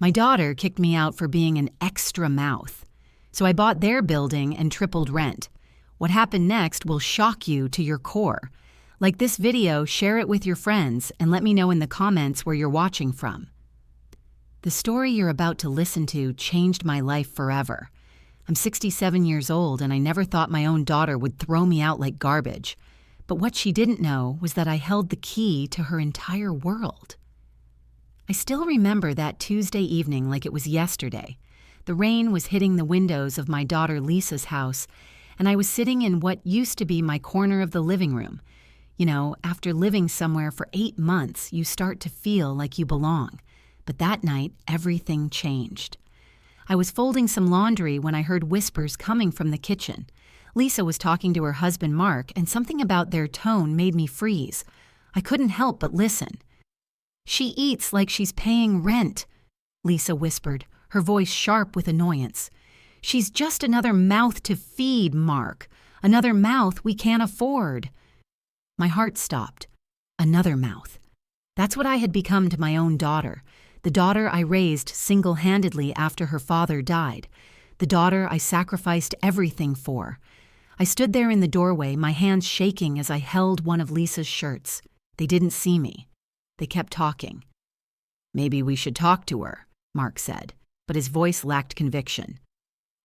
My daughter kicked me out for being an extra mouth. So I bought their building and tripled rent. What happened next will shock you to your core. Like this video, share it with your friends and let me know in the comments where you're watching from. The story you're about to listen to changed my life forever. I'm 67 years old and I never thought my own daughter would throw me out like garbage. But what she didn't know was that I held the key to her entire world. I still remember that Tuesday evening like it was yesterday. The rain was hitting the windows of my daughter Lisa's house, and I was sitting in what used to be my corner of the living room. You know, after living somewhere for 8 months, you start to feel like you belong. But that night, everything changed. I was folding some laundry when I heard whispers coming from the kitchen. Lisa was talking to her husband Mark, and something about their tone made me freeze. I couldn't help but listen. "She eats like she's paying rent," Lisa whispered, her voice sharp with annoyance. "She's just another mouth to feed, Mark. Another mouth we can't afford." My heart stopped. Another mouth. That's what I had become to my own daughter. The daughter I raised single-handedly after her father died. The daughter I sacrificed everything for. I stood there in the doorway, my hands shaking as I held one of Lisa's shirts. They didn't see me. They kept talking. "Maybe we should talk to her," Mark said, but his voice lacked conviction.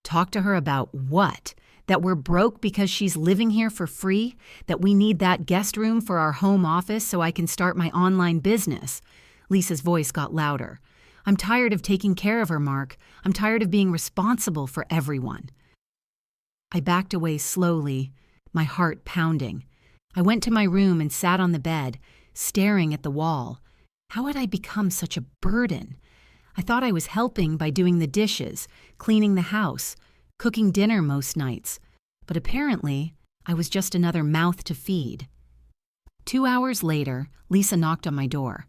"Talk to her about what? That we're broke because she's living here for free? That we need that guest room for our home office so I can start my online business?" Lisa's voice got louder. "I'm tired of taking care of her, Mark. I'm tired of being responsible for everyone." I backed away slowly, my heart pounding. I went to my room and sat on the bed, staring at the wall. How had I become such a burden? I thought I was helping by doing the dishes, cleaning the house, cooking dinner most nights. But apparently, I was just another mouth to feed. 2 hours later, Lisa knocked on my door.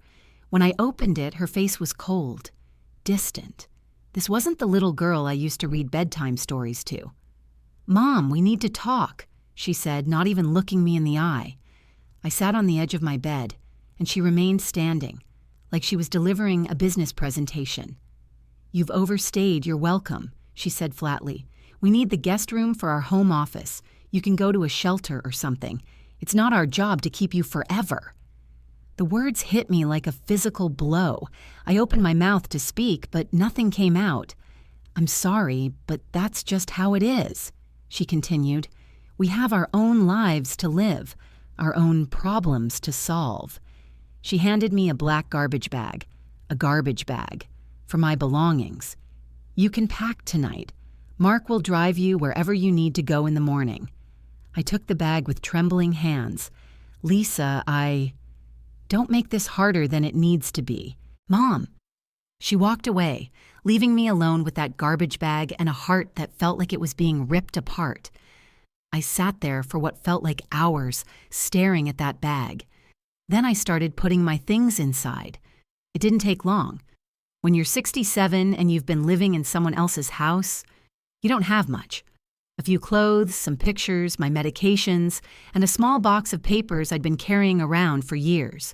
When I opened it, her face was cold, distant. This wasn't the little girl I used to read bedtime stories to. "Mom, we need to talk," she said, not even looking me in the eye. I sat on the edge of my bed, and she remained standing, like she was delivering a business presentation. "You've overstayed your welcome," she said flatly. "We need the guest room for our home office. You can go to a shelter or something. It's not our job to keep you forever." The words hit me like a physical blow. I opened my mouth to speak, but nothing came out. "I'm sorry, but that's just how it is," she continued. "We have our own lives to live, our own problems to solve." She handed me a black garbage bag, for my belongings. "You can pack tonight. Mark will drive you wherever you need to go in the morning." I took the bag with trembling hands. "Lisa, Don't make this harder than it needs to be. Mom." She walked away, leaving me alone with that garbage bag and a heart that felt like it was being ripped apart. I sat there for what felt like hours, staring at that bag. Then I started putting my things inside. It didn't take long. When you're 67 and you've been living in someone else's house, you don't have much. A few clothes, some pictures, my medications, and a small box of papers I'd been carrying around for years.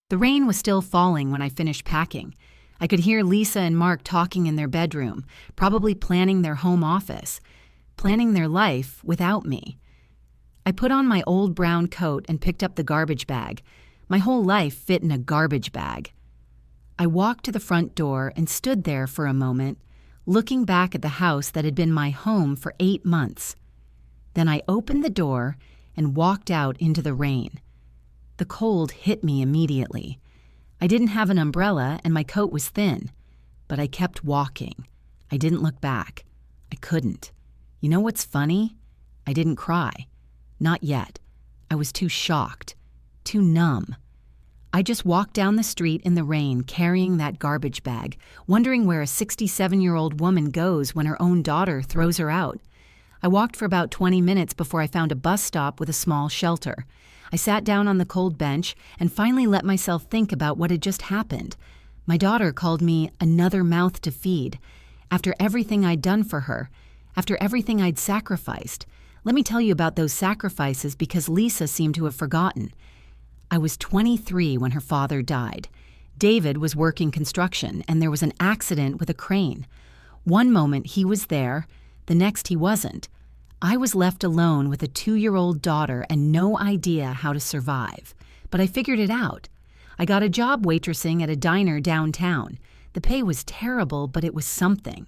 The rain was still falling when I finished packing. I could hear Lisa and Mark talking in their bedroom, probably planning their home office, planning their life without me. I put on my old brown coat and picked up the garbage bag. My whole life fit in a garbage bag. I walked to the front door and stood there for a moment, looking back at the house that had been my home for 8 months. Then I opened the door and walked out into the rain. The cold hit me immediately. I didn't have an umbrella and my coat was thin, but I kept walking. I didn't look back. I couldn't. You know what's funny? I didn't cry. Not yet. I was too shocked, too numb. I just walked down the street in the rain carrying that garbage bag, wondering where a 67-year-old woman goes when her own daughter throws her out. I walked for about 20 minutes before I found a bus stop with a small shelter. I sat down on the cold bench and finally let myself think about what had just happened. My daughter called me another mouth to feed. After everything I'd done for her, after everything I'd sacrificed. Let me tell you about those sacrifices because Lisa seemed to have forgotten. I was 23 when her father died. David was working construction and there was an accident with a crane. One moment he was there, the next he wasn't. I was left alone with a 2-year-old daughter and no idea how to survive. But I figured it out. I got a job waitressing at a diner downtown. The pay was terrible, but it was something.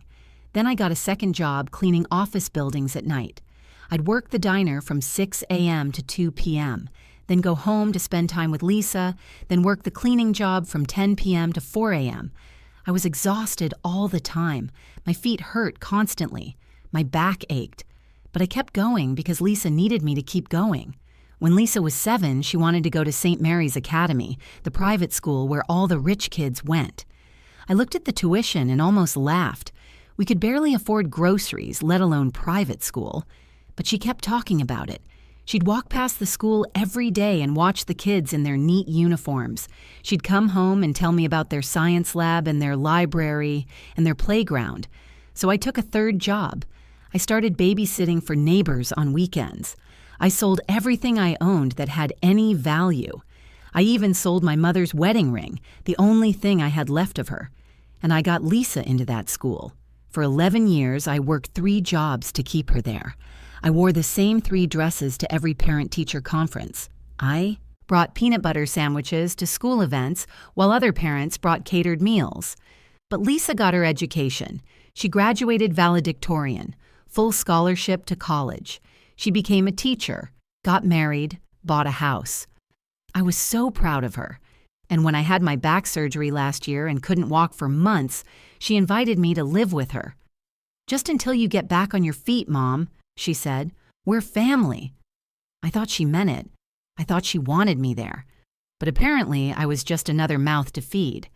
Then I got a second job cleaning office buildings at night. I'd work the diner from 6 a.m. to 2 p.m., then go home to spend time with Lisa, then work the cleaning job from 10 p.m. to 4 a.m. I was exhausted all the time. My feet hurt constantly. My back ached. But I kept going because Lisa needed me to keep going. When Lisa was 7, she wanted to go to St. Mary's Academy, the private school where all the rich kids went. I looked at the tuition and almost laughed. We could barely afford groceries, let alone private school. But she kept talking about it. She'd walk past the school every day and watch the kids in their neat uniforms. She'd come home and tell me about their science lab and their library and their playground. So I took a third job. I started babysitting for neighbors on weekends. I sold everything I owned that had any value. I even sold my mother's wedding ring, the only thing I had left of her. And I got Lisa into that school. For 11 years, I worked 3 jobs to keep her there. I wore the same 3 dresses to every parent-teacher conference. I brought peanut butter sandwiches to school events while other parents brought catered meals. But Lisa got her education. She graduated valedictorian, full scholarship to college. She became a teacher, got married, bought a house. I was so proud of her. And when I had my back surgery last year and couldn't walk for months, she invited me to live with her. "Just until you get back on your feet, Mom," she said. "We're family." I thought she meant it. I thought she wanted me there. But apparently I was just another mouth to feed.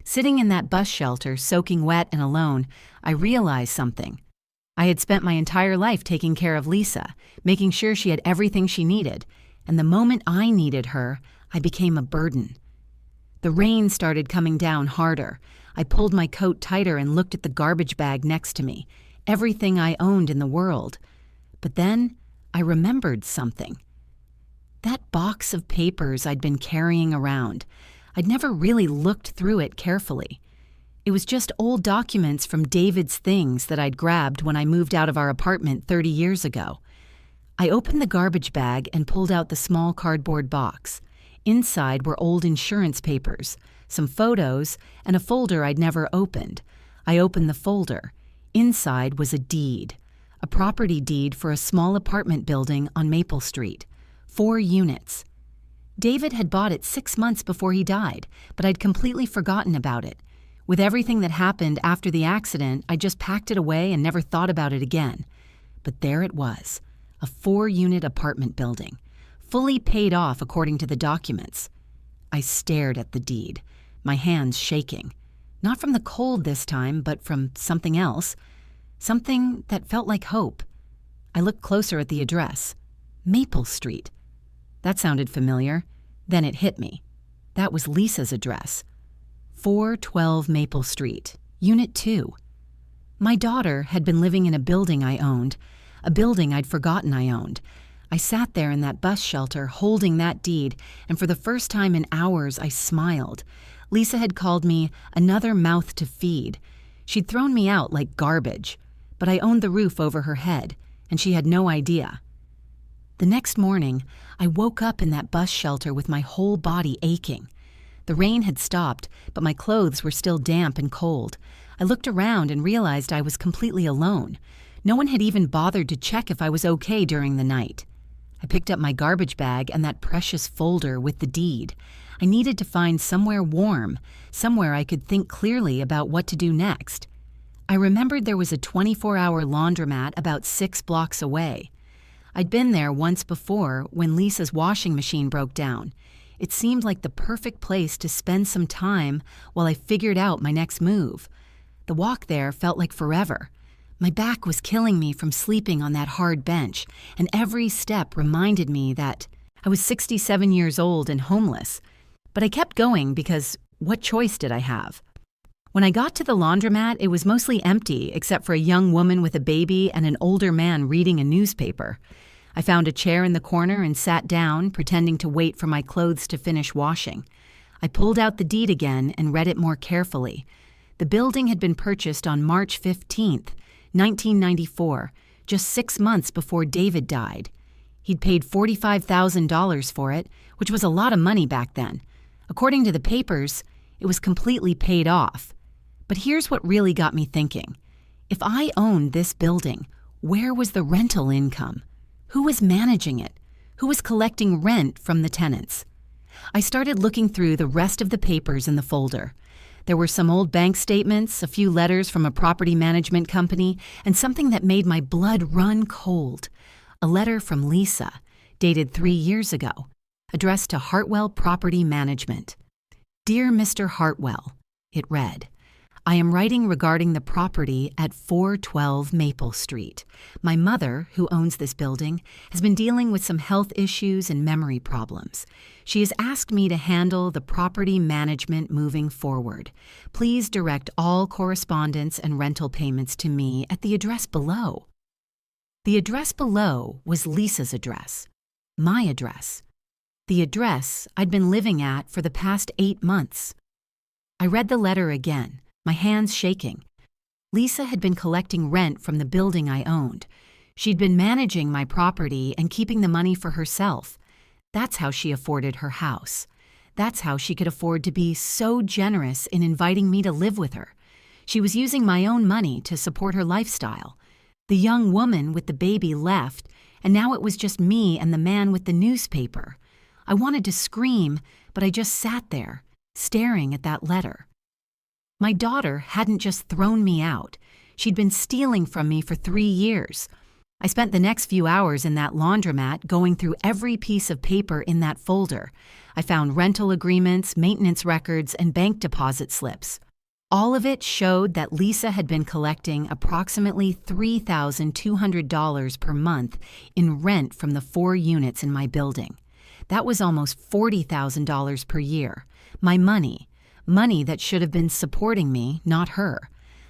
Sitting in that bus shelter, soaking wet and alone, I realized something. I had spent my entire life taking care of Lisa, making sure she had everything she needed, and the moment I needed her, I became a burden. The rain started coming down harder. I pulled my coat tighter and looked at the garbage bag next to me, everything I owned in the world. But then I remembered something. That box of papers I'd been carrying around. I'd never really looked through it carefully. It was just old documents from David's things that I'd grabbed when I moved out of our apartment 30 years ago. I opened the garbage bag and pulled out the small cardboard box. Inside were old insurance papers, some photos, and a folder I'd never opened. I opened the folder. Inside was a deed, a property deed for a small apartment building on Maple Street, 4 units. David had bought it 6 months before he died, but I'd completely forgotten about it. With everything that happened after the accident, I just packed it away and never thought about it again. But there it was, a 4-unit apartment building, fully paid off according to the documents. I stared at the deed, my hands shaking. Not from the cold this time, but from something else. Something that felt like hope. I looked closer at the address. Maple Street. That sounded familiar. Then it hit me. That was Lisa's address. 412 Maple Street, Unit 2. My daughter had been living in a building I owned, a building I'd forgotten I owned. I sat there in that bus shelter holding that deed, and for the first time in hours I smiled. Lisa had called me another mouth to feed. She'd thrown me out like garbage, but I owned the roof over her head, and she had no idea. The next morning, I woke up in that bus shelter with my whole body aching. The rain had stopped, but my clothes were still damp and cold. I looked around and realized I was completely alone. No one had even bothered to check if I was okay during the night. I picked up my garbage bag and that precious folder with the deed. I needed to find somewhere warm, somewhere I could think clearly about what to do next. I remembered there was a 24-hour laundromat about 6 blocks away. I'd been there once before when Lisa's washing machine broke down. It seemed like the perfect place to spend some time while I figured out my next move. The walk there felt like forever. My back was killing me from sleeping on that hard bench, and every step reminded me that I was 67 years old and homeless. But I kept going because what choice did I have? When I got to the laundromat, it was mostly empty except for a young woman with a baby and an older man reading a newspaper. I found a chair in the corner and sat down, pretending to wait for my clothes to finish washing. I pulled out the deed again and read it more carefully. The building had been purchased on March 15th, 1994, just 6 months before David died. He'd paid $45,000 for it, which was a lot of money back then. According to the papers, it was completely paid off. But here's what really got me thinking. If I owned this building, where was the rental income? Who was managing it? Who was collecting rent from the tenants? I started looking through the rest of the papers in the folder. There were some old bank statements, a few letters from a property management company, and something that made my blood run cold. A letter from Lisa, dated 3 years ago, addressed to Hartwell Property Management. Dear Mr. Hartwell, it read, I am writing regarding the property at 412 Maple Street. My mother, who owns this building, has been dealing with some health issues and memory problems. She has asked me to handle the property management moving forward. Please direct all correspondence and rental payments to me at the address below. The address below was Lisa's address, my address, the address I'd been living at for the past 8 months. I read the letter again, my hands shaking. Lisa had been collecting rent from the building I owned. She'd been managing my property and keeping the money for herself. That's how she afforded her house. That's how she could afford to be so generous in inviting me to live with her. She was using my own money to support her lifestyle. The young woman with the baby left, and now it was just me and the man with the newspaper. I wanted to scream, but I just sat there, staring at that letter. My daughter hadn't just thrown me out. She'd been stealing from me for 3 years. I spent the next few hours in that laundromat going through every piece of paper in that folder. I found rental agreements, maintenance records, and bank deposit slips. All of it showed that Lisa had been collecting approximately $3,200 per month in rent from the 4 units in my building. That was almost $40,000 per year. My money that should have been supporting me, not her.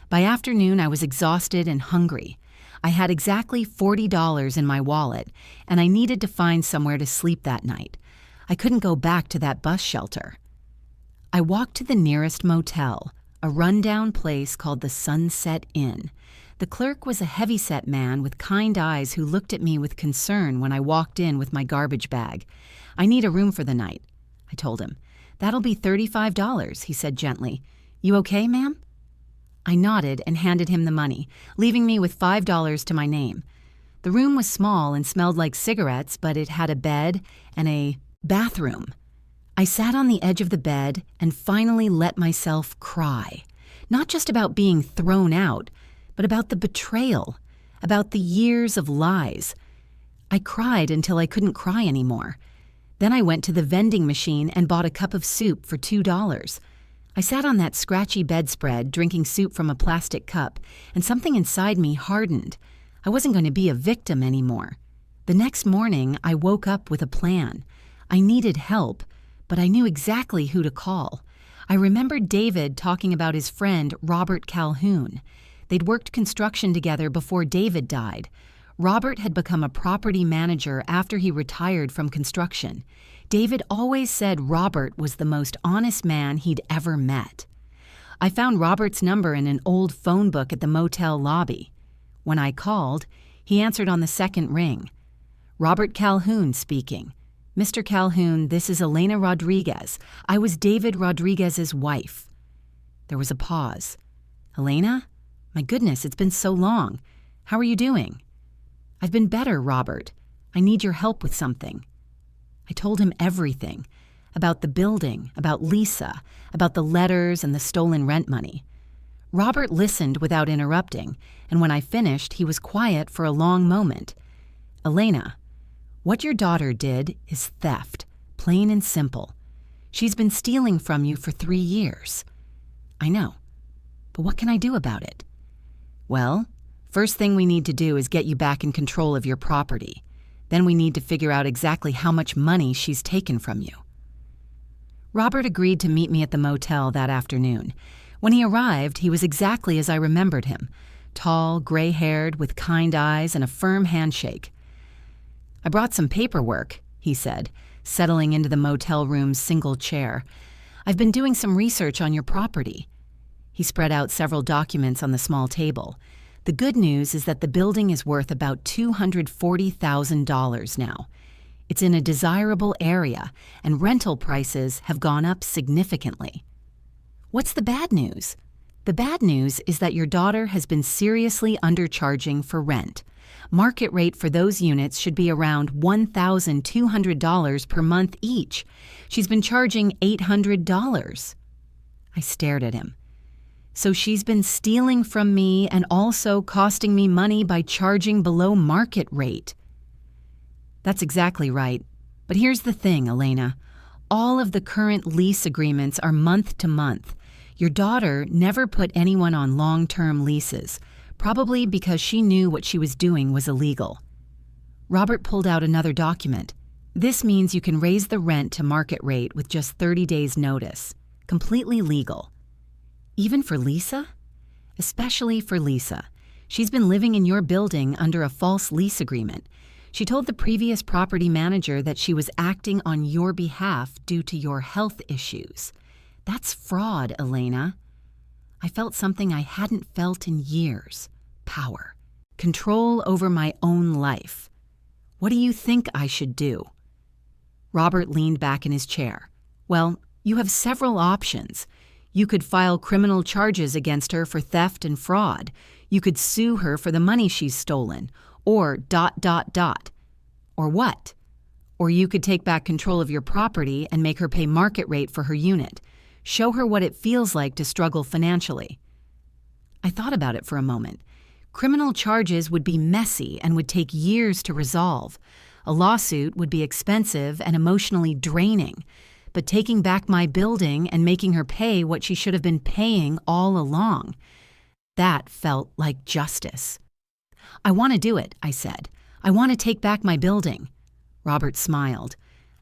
By afternoon, I was exhausted and hungry. I had exactly $40 in my wallet, and I needed to find somewhere to sleep that night. I couldn't go back to that bus shelter. I walked to the nearest motel, a rundown place called the Sunset Inn. The clerk was a heavyset man with kind eyes who looked at me with concern when I walked in with my garbage bag. I need a room for the night, I told him. That'll be $35, he said gently. You okay, ma'am? I nodded and handed him the money, leaving me with $5 to my name. The room was small and smelled like cigarettes, but it had a bed and a bathroom. I sat on the edge of the bed and finally let myself cry. Not just about being thrown out, but about the betrayal, about the years of lies. I cried until I couldn't cry anymore. Then I went to the vending machine and bought a cup of soup for $2. I sat on that scratchy bedspread, drinking soup from a plastic cup, and something inside me hardened. I wasn't going to be a victim anymore. The next morning, I woke up with a plan. I needed help, but I knew exactly who to call. I remembered David talking about his friend, Robert Calhoun. They'd worked construction together before David died. Robert had become a property manager after he retired from construction. David always said Robert was the most honest man he'd ever met. I found Robert's number in an old phone book at the motel lobby. When I called, he answered on the second ring. Robert Calhoun speaking. Mr. Calhoun, this is Elena Rodriguez. I was David Rodriguez's wife. There was a pause. Elena? My goodness, it's been so long. How are you doing? I've been better, Robert. I need your help with something. I told him everything. About the building, about Lisa, about the letters and the stolen rent money. Robert listened without interrupting, and when I finished, he was quiet for a long moment. Elena, what your daughter did is theft, plain and simple. She's been stealing from you for 3 years. I know, but what can I do about it? Well, first thing we need to do is get you back in control of your property. Then we need to figure out exactly how much money she's taken from you. Robert agreed to meet me at the motel that afternoon. When he arrived, he was exactly as I remembered him, tall, gray-haired, with kind eyes and a firm handshake. I brought some paperwork, he said, settling into the motel room's single chair. I've been doing some research on your property. He spread out several documents on the small table. The good news is that the building is worth about $240,000 now. It's in a desirable area, and rental prices have gone up significantly. What's the bad news? The bad news is that your daughter has been seriously undercharging for rent. Market rate for those units should be around $1,200 per month each. She's been charging $800. I stared at him. So she's been stealing from me and also costing me money by charging below market rate. That's exactly right. But here's the thing, Elena. All of the current lease agreements are month to month. Your daughter never put anyone on long-term leases, probably because she knew what she was doing was illegal. Robert pulled out another document. This means you can raise the rent to market rate with just 30 days' notice. Completely legal. Even for Lisa? Especially for Lisa. She's been living in your building under a false lease agreement. She told the previous property manager that she was acting on your behalf due to your health issues. That's fraud, Elena. I felt something I hadn't felt in years. Power. Control over my own life. What do you think I should do? Robert leaned back in his chair. Well, you have several options. You could file criminal charges against her for theft and fraud. You could sue her for the money she's stolen. Or ... Or what? Or you could take back control of your property and make her pay market rate for her unit. Show her what it feels like to struggle financially. I thought about it for a moment. Criminal charges would be messy and would take years to resolve. A lawsuit would be expensive and emotionally draining. But taking back my building and making her pay what she should have been paying all along, that felt like justice. I want to do it, I said. I want to take back my building. Robert smiled.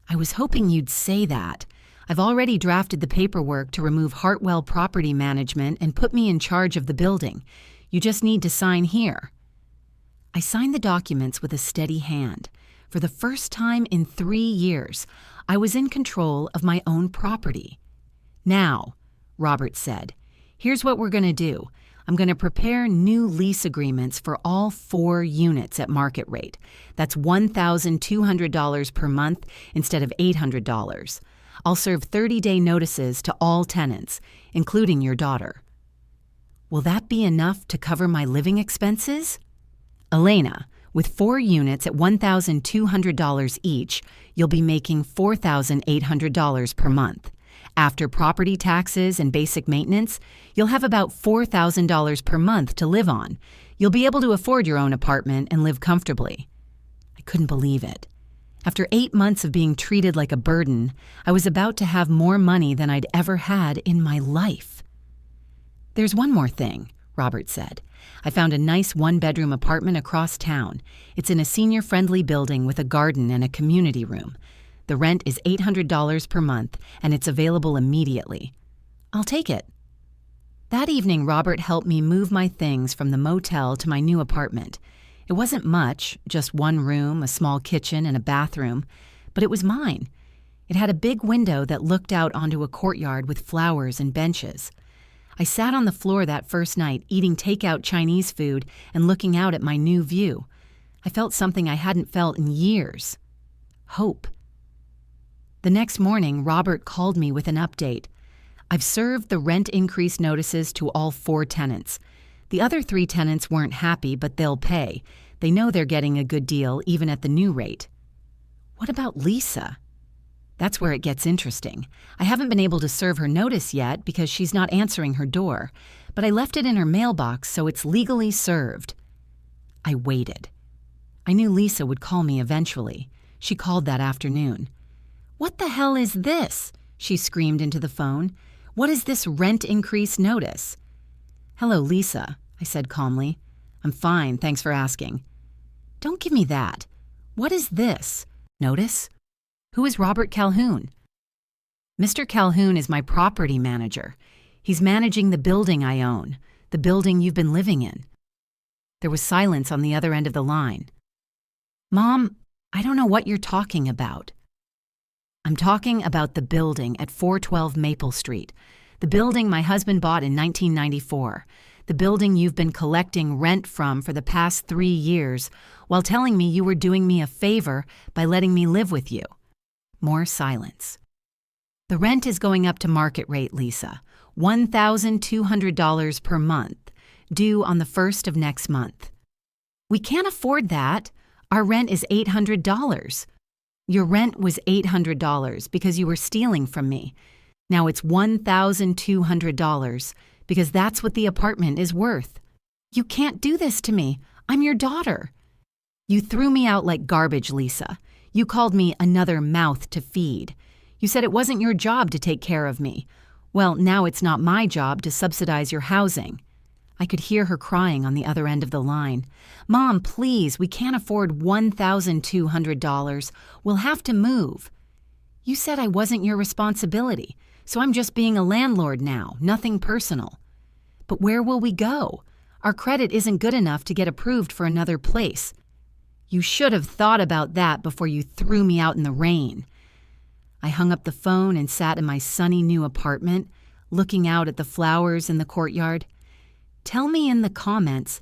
I was hoping you'd say that. I've already drafted the paperwork to remove Hartwell Property Management and put me in charge of the building. You just need to sign here. I signed the documents with a steady hand. For the first time in 3 years, I was in control of my own property. Now, Robert said, here's what we're going to do. I'm going to prepare new lease agreements for all 4 units at market rate. That's $1,200 per month instead of $800. I'll serve 30-day notices to all tenants, including your daughter. Will that be enough to cover my living expenses? Elena, with 4 units at $1,200 each, you'll be making $4,800 per month. After property taxes and basic maintenance, you'll have about $4,000 per month to live on. You'll be able to afford your own apartment and live comfortably. I couldn't believe it. After 8 months of being treated like a burden, I was about to have more money than I'd ever had in my life. There's one more thing, Robert said. I found a nice 1-bedroom apartment across town. It's in a senior-friendly building with a garden and a community room. The rent is $800 per month, and it's available immediately. I'll take it. That evening, Robert helped me move my things from the motel to my new apartment. It wasn't much, just 1 room, a small kitchen, and a bathroom, but it was mine. It had a big window that looked out onto a courtyard with flowers and benches. I sat on the floor that first night, eating takeout Chinese food and looking out at my new view. I felt something I hadn't felt in years. Hope. The next morning, Robert called me with an update. I've served the rent increase notices to all 4 tenants. The other 3 tenants weren't happy, but they'll pay. They know they're getting a good deal, even at the new rate. What about Lisa? That's where it gets interesting. I haven't been able to serve her notice yet because she's not answering her door, but I left it in her mailbox, so it's legally served. I waited. I knew Lisa would call me eventually. She called that afternoon. What the hell is this? She screamed into the phone. What is this rent increase notice? Hello, Lisa, I said calmly. I'm fine, thanks for asking. Don't give me that. What is this? Notice? Who is Robert Calhoun? Mr. Calhoun is my property manager. He's managing the building I own, the building you've been living in. There was silence on the other end of the line. Mom, I don't know what you're talking about. I'm talking about the building at 412 Maple Street. The building my husband bought in 1994. The building you've been collecting rent from for the past 3 years while telling me you were doing me a favor by letting me live with you. More silence. The rent is going up to market rate, Lisa. $1,200 per month, due on the 1st of next month. We can't afford that. Our rent is $800. Your rent was $800 because you were stealing from me. Now it's $1,200 because that's what the apartment is worth. You can't do this to me. I'm your daughter. You threw me out like garbage, Lisa. You called me another mouth to feed. You said it wasn't your job to take care of me. Well, now it's not my job to subsidize your housing. I could hear her crying on the other end of the line. Mom, please, we can't afford $1,200. We'll have to move. You said I wasn't your responsibility, so I'm just being a landlord now, nothing personal. But where will we go? Our credit isn't good enough to get approved for another place. You should have thought about that before you threw me out in the rain. I hung up the phone and sat in my sunny new apartment, looking out at the flowers in the courtyard. Tell me in the comments,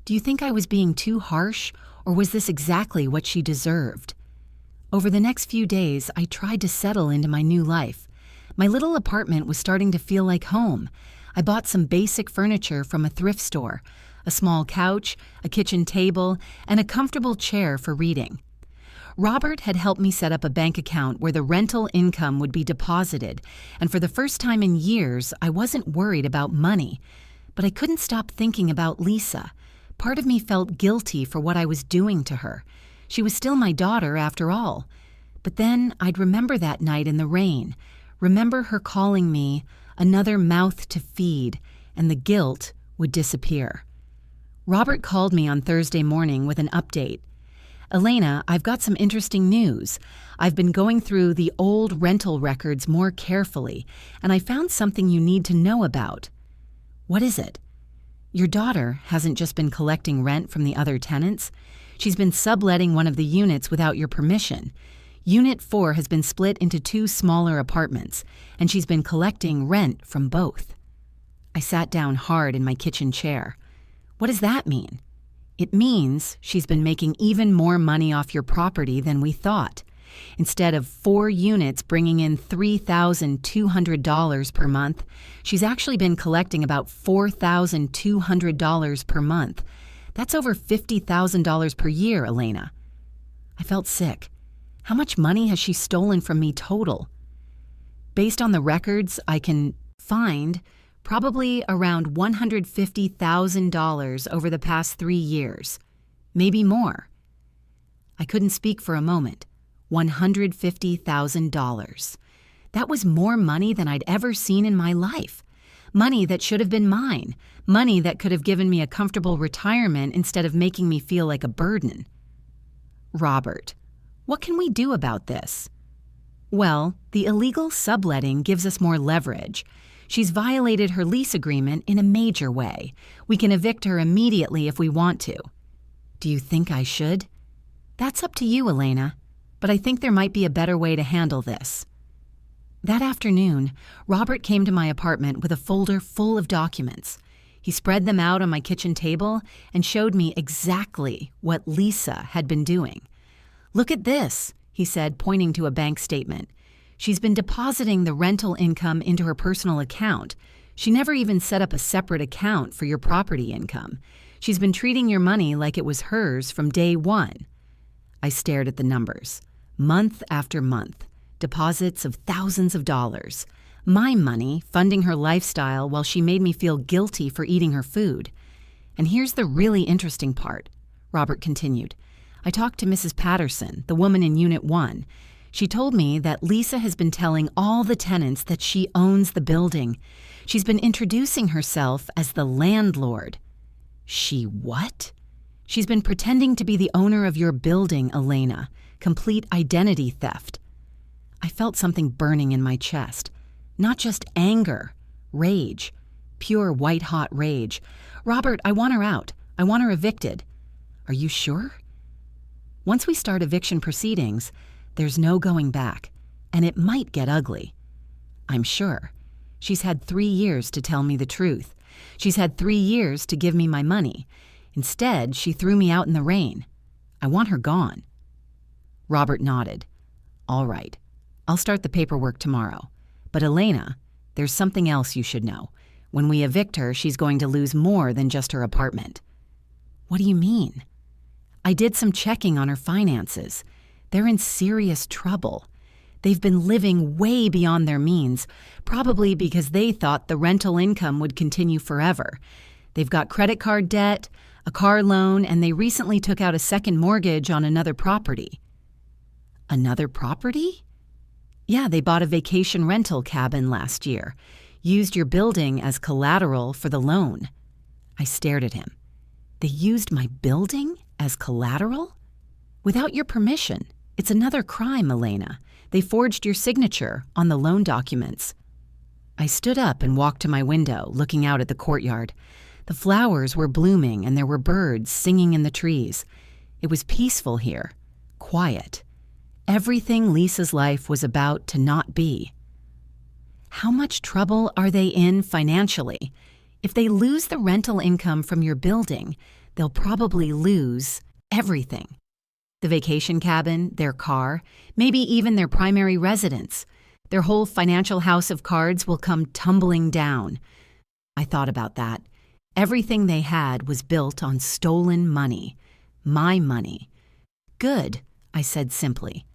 do you think I was being too harsh, or was this exactly what she deserved? Over the next few days, I tried to settle into my new life. My little apartment was starting to feel like home. I bought some basic furniture from a thrift store, a small couch, a kitchen table, and a comfortable chair for reading. Robert had helped me set up a bank account where the rental income would be deposited, and for the first time in years, I wasn't worried about money. But I couldn't stop thinking about Lisa. Part of me felt guilty for what I was doing to her. She was still my daughter after all. But then I'd remember that night in the rain, remember her calling me another mouth to feed, and the guilt would disappear. Robert called me on Thursday morning with an update. Elena, I've got some interesting news. I've been going through the old rental records more carefully, and I found something you need to know about. What is it? Your daughter hasn't just been collecting rent from the other tenants. She's been subletting one of the units without your permission. Unit 4 has been split into 2 smaller apartments, and she's been collecting rent from both. I sat down hard in my kitchen chair. What does that mean? It means she's been making even more money off your property than we thought. Instead of 4 units bringing in $3,200 per month, she's actually been collecting about $4,200 per month. That's over $50,000 per year, Elena. I felt sick. How much money has she stolen from me total? Based on the records I can find, probably around $150,000 over the past 3 years. Maybe more. I couldn't speak for a moment. $150,000. That was more money than I'd ever seen in my life. Money that should have been mine. Money that could have given me a comfortable retirement instead of making me feel like a burden. Robert, what can we do about this? Well, the illegal subletting gives us more leverage. She's violated her lease agreement in a major way. We can evict her immediately if we want to. Do you think I should? That's up to you, Elena. But I think there might be a better way to handle this. That afternoon, Robert came to my apartment with a folder full of documents. He spread them out on my kitchen table and showed me exactly what Lisa had been doing. Look at this, he said, pointing to a bank statement. She's been depositing the rental income into her personal account. She never even set up a separate account for your property income. She's been treating your money like it was hers from day one. I stared at the numbers. Month after month, deposits of thousands of dollars. My money funding her lifestyle while she made me feel guilty for eating her food. And here's the really interesting part, Robert continued. I talked to Mrs. Patterson, the woman in Unit 1. She told me that Lisa has been telling all the tenants that she owns the building. She's been introducing herself as the landlord. She what? She's been pretending to be the owner of your building, Elena. Complete identity theft. I felt something burning in my chest. Not just anger, rage. Pure white-hot rage. Robert, I want her out. I want her evicted. Are you sure? Once we start eviction proceedings, there's no going back. and it might get ugly. I'm sure. She's had 3 years to tell me the truth. She's had 3 years to give me my money. Instead, she threw me out in the rain. I want her gone." Robert nodded. "All right. I'll start the paperwork tomorrow. But Elena, there's something else you should know. When we evict her, she's going to lose more than just her apartment." "What do you mean?" "I did some checking on her finances. They're in serious trouble. They've been living way beyond their means, probably because they thought the rental income would continue forever. They've got credit card debt, a car loan, and they recently took out a second mortgage on another property." "Another property?" "Yeah, they bought a vacation rental cabin last year, used your building as collateral for the loan." I stared at him. "They used my building as collateral?" "Without your permission. It's another crime, Elena. They forged your signature on the loan documents." I stood up and walked to my window, looking out at the courtyard. The flowers were blooming and there were birds singing in the trees. It was peaceful here, quiet. Everything Lisa's life was about to not be. "How much trouble are they in financially? If they lose the rental income from your building, they'll probably lose everything. The vacation cabin, their car, maybe even their primary residence. Their whole financial house of cards will come tumbling down." I thought about that. Everything they had was built on stolen money. My money. "Good," I said simply.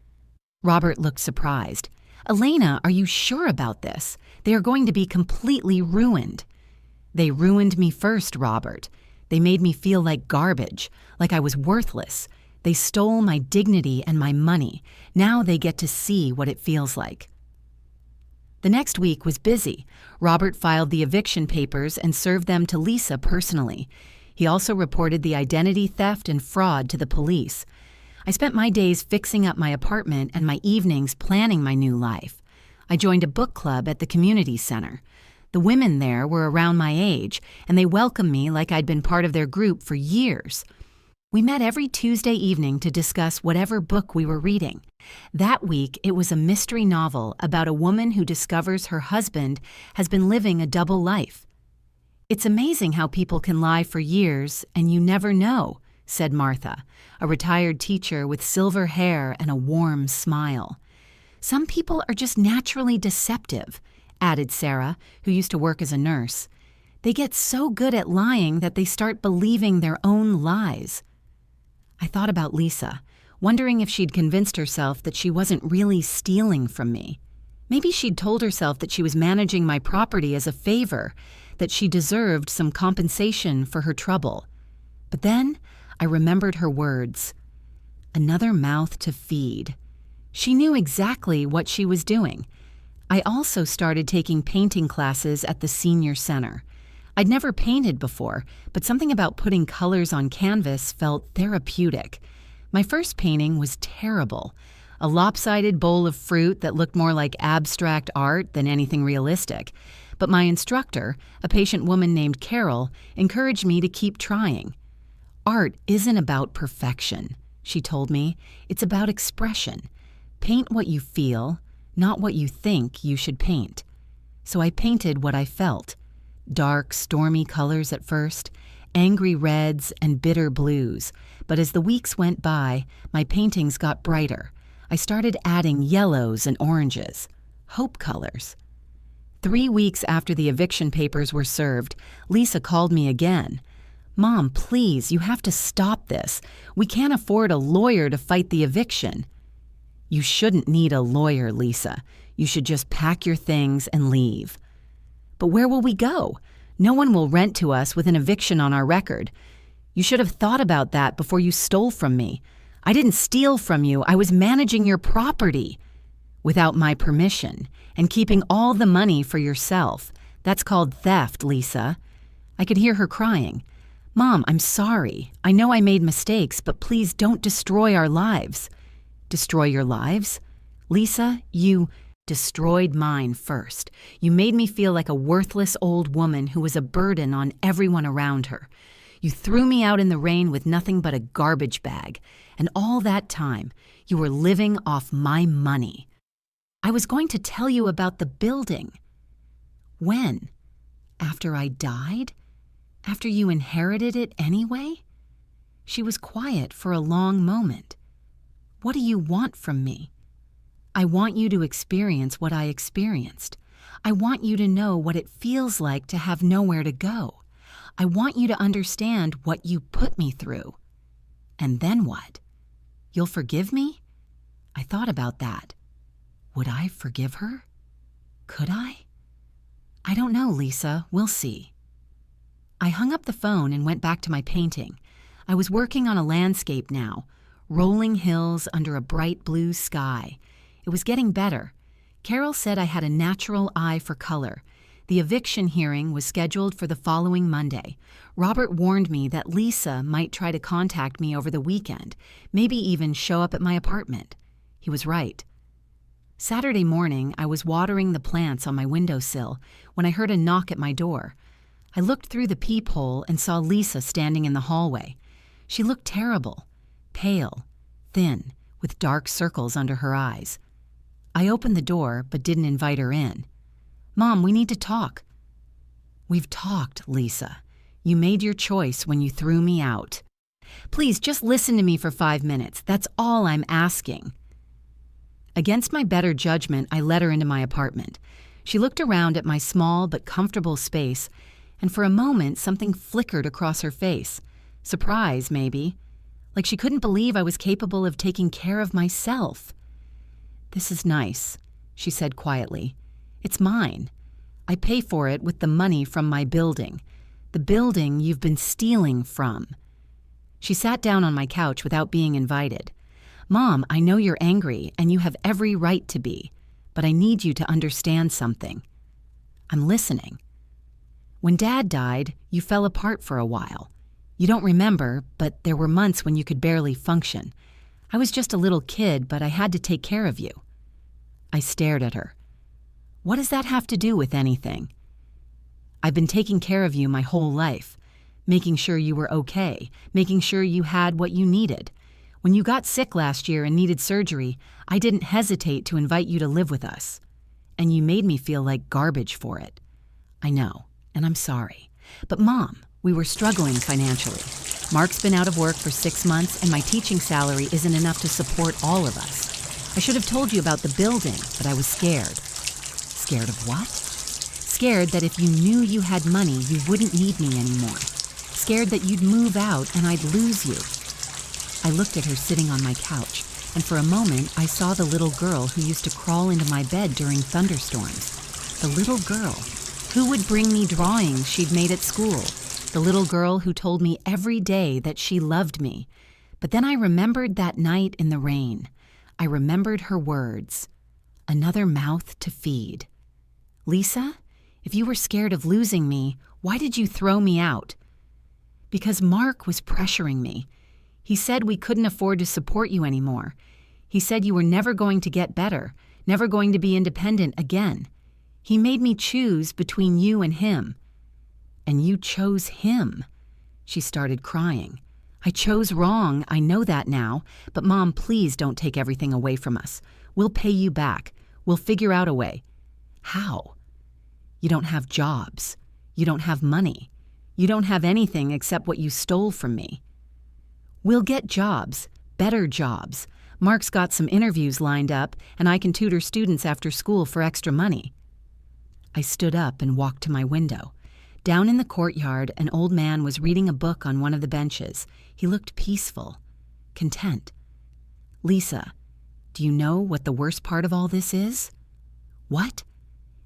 Robert looked surprised. "Elena, are you sure about this? They are going to be completely ruined." "They ruined me first, Robert. They made me feel like garbage, like I was worthless. They stole my dignity and my money. Now they get to see what it feels like." The next week was busy. Robert filed the eviction papers and served them to Lisa personally. He also reported the identity theft and fraud to the police. I spent my days fixing up my apartment and my evenings planning my new life. I joined a book club at the community center. The women there were around my age, and they welcomed me like I'd been part of their group for years. We met every Tuesday evening to discuss whatever book we were reading. That week, it was a mystery novel about a woman who discovers her husband has been living a double life. "It's amazing how people can lie for years and you never know," said Martha, a retired teacher with silver hair and a warm smile. "Some people are just naturally deceptive," added Sarah, who used to work as a nurse. "They get so good at lying that they start believing their own lies." I thought about Lisa, wondering if she'd convinced herself that she wasn't really stealing from me. Maybe she'd told herself that she was managing my property as a favor, that she deserved some compensation for her trouble. But then I remembered her words. Another mouth to feed. She knew exactly what she was doing. I also started taking painting classes at the senior center. I'd never painted before, but something about putting colors on canvas felt therapeutic. My first painting was terrible. A lopsided bowl of fruit that looked more like abstract art than anything realistic. But my instructor, a patient woman named Carol, encouraged me to keep trying. "Art isn't about perfection," she told me. "It's about expression. Paint what you feel, not what you think you should paint." So I painted what I felt. Dark, stormy colors at first, angry reds and bitter blues. But as the weeks went by, my paintings got brighter. I started adding yellows and oranges. Hope colors. 3 weeks after the eviction papers were served, Lisa called me again. "Mom, please, you have to stop this. We can't afford a lawyer to fight the eviction." "You shouldn't need a lawyer, Lisa. You should just pack your things and leave." "But where will we go? No one will rent to us with an eviction on our record. You should have thought about that before you stole from me. I didn't steal from you. I was managing your property without my permission and keeping all the money for yourself. That's called theft, Lisa." I could hear her crying. "Mom, I'm sorry. I know I made mistakes, but please don't destroy our lives." "Destroy your lives? Lisa, you destroyed mine first. You made me feel like a worthless old woman who was a burden on everyone around her. You threw me out in the rain with nothing but a garbage bag. And all that time, you were living off my money." I was going to tell you about the building. When? After I died? After you inherited it anyway? She was quiet for a long moment. What do you want from me? I want you to experience what I experienced. I want you to know what it feels like to have nowhere to go. I want you to understand what you put me through. And then what? You'll forgive me? I thought about that. Would I forgive her? Could I? I don't know, Lisa. We'll see. I hung up the phone and went back to my painting. I was working on a landscape now, rolling hills under a bright blue sky. It was getting better. Carol said I had a natural eye for color. The eviction hearing was scheduled for the following Monday. Robert warned me that Lisa might try to contact me over the weekend, maybe even show up at my apartment. He was right. Saturday morning, I was watering the plants on my windowsill when I heard a knock at my door. I looked through the peephole and saw Lisa standing in the hallway. She looked terrible, pale, thin, with dark circles under her eyes. I opened the door but didn't invite her in. Mom, we need to talk. We've talked, Lisa. You made your choice when you threw me out. Please, just listen to me for 5 minutes. That's all I'm asking. Against my better judgment, I let her into my apartment. She looked around at my small but comfortable space, and for a moment something flickered across her face. Surprise, maybe. Like she couldn't believe I was capable of taking care of myself. This is nice, she said quietly. It's mine. I pay for it with the money from my building. The building you've been stealing from. She sat down on my couch without being invited. Mom, I know you're angry, and you have every right to be, but I need you to understand something. I'm listening. When Dad died, you fell apart for a while. You don't remember, but there were months when you could barely function. I was just a little kid, but I had to take care of you. I stared at her. What does that have to do with anything? I've been taking care of you my whole life, making sure you were okay, making sure you had what you needed. When you got sick last year and needed surgery, I didn't hesitate to invite you to live with us. And you made me feel like garbage for it. I know, and I'm sorry. But Mom, we were struggling financially. Mark's been out of work for 6 months, and my teaching salary isn't enough to support all of us. I should have told you about the building, but I was scared. Scared of what? Scared that if you knew you had money, you wouldn't need me anymore. Scared that you'd move out and I'd lose you. I looked at her sitting on my couch, and for a moment I saw the little girl who used to crawl into my bed during thunderstorms. The little girl who would bring me drawings she'd made at school. The little girl who told me every day that she loved me. But then I remembered that night in the rain. I remembered her words. Another mouth to feed. Lisa, if you were scared of losing me, why did you throw me out? Because Mark was pressuring me. He said we couldn't afford to support you anymore. He said you were never going to get better, never going to be independent again. He made me choose between you and him. And you chose him. She started crying. I chose wrong, I know that now, but Mom, please don't take everything away from us. We'll pay you back. We'll figure out a way. How? You don't have jobs. You don't have money. You don't have anything except what you stole from me. We'll get jobs, better jobs. Mark's got some interviews lined up, and I can tutor students after school for extra money. I stood up and walked to my window. Down in the courtyard, an old man was reading a book on one of the benches. He looked peaceful, content. Lisa, do you know what the worst part of all this is? What?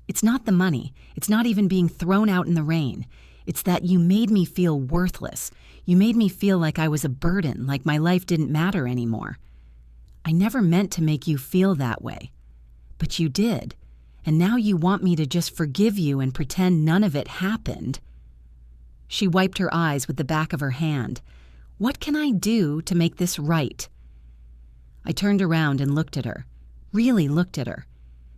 It's not the money. It's not even being thrown out in the rain. It's that you made me feel worthless. You made me feel like I was a burden, like my life didn't matter anymore. I never meant to make you feel that way. But you did. And now you want me to just forgive you and pretend none of it happened. She wiped her eyes with the back of her hand. What can I do to make this right? I turned around and looked at her. Really looked at her.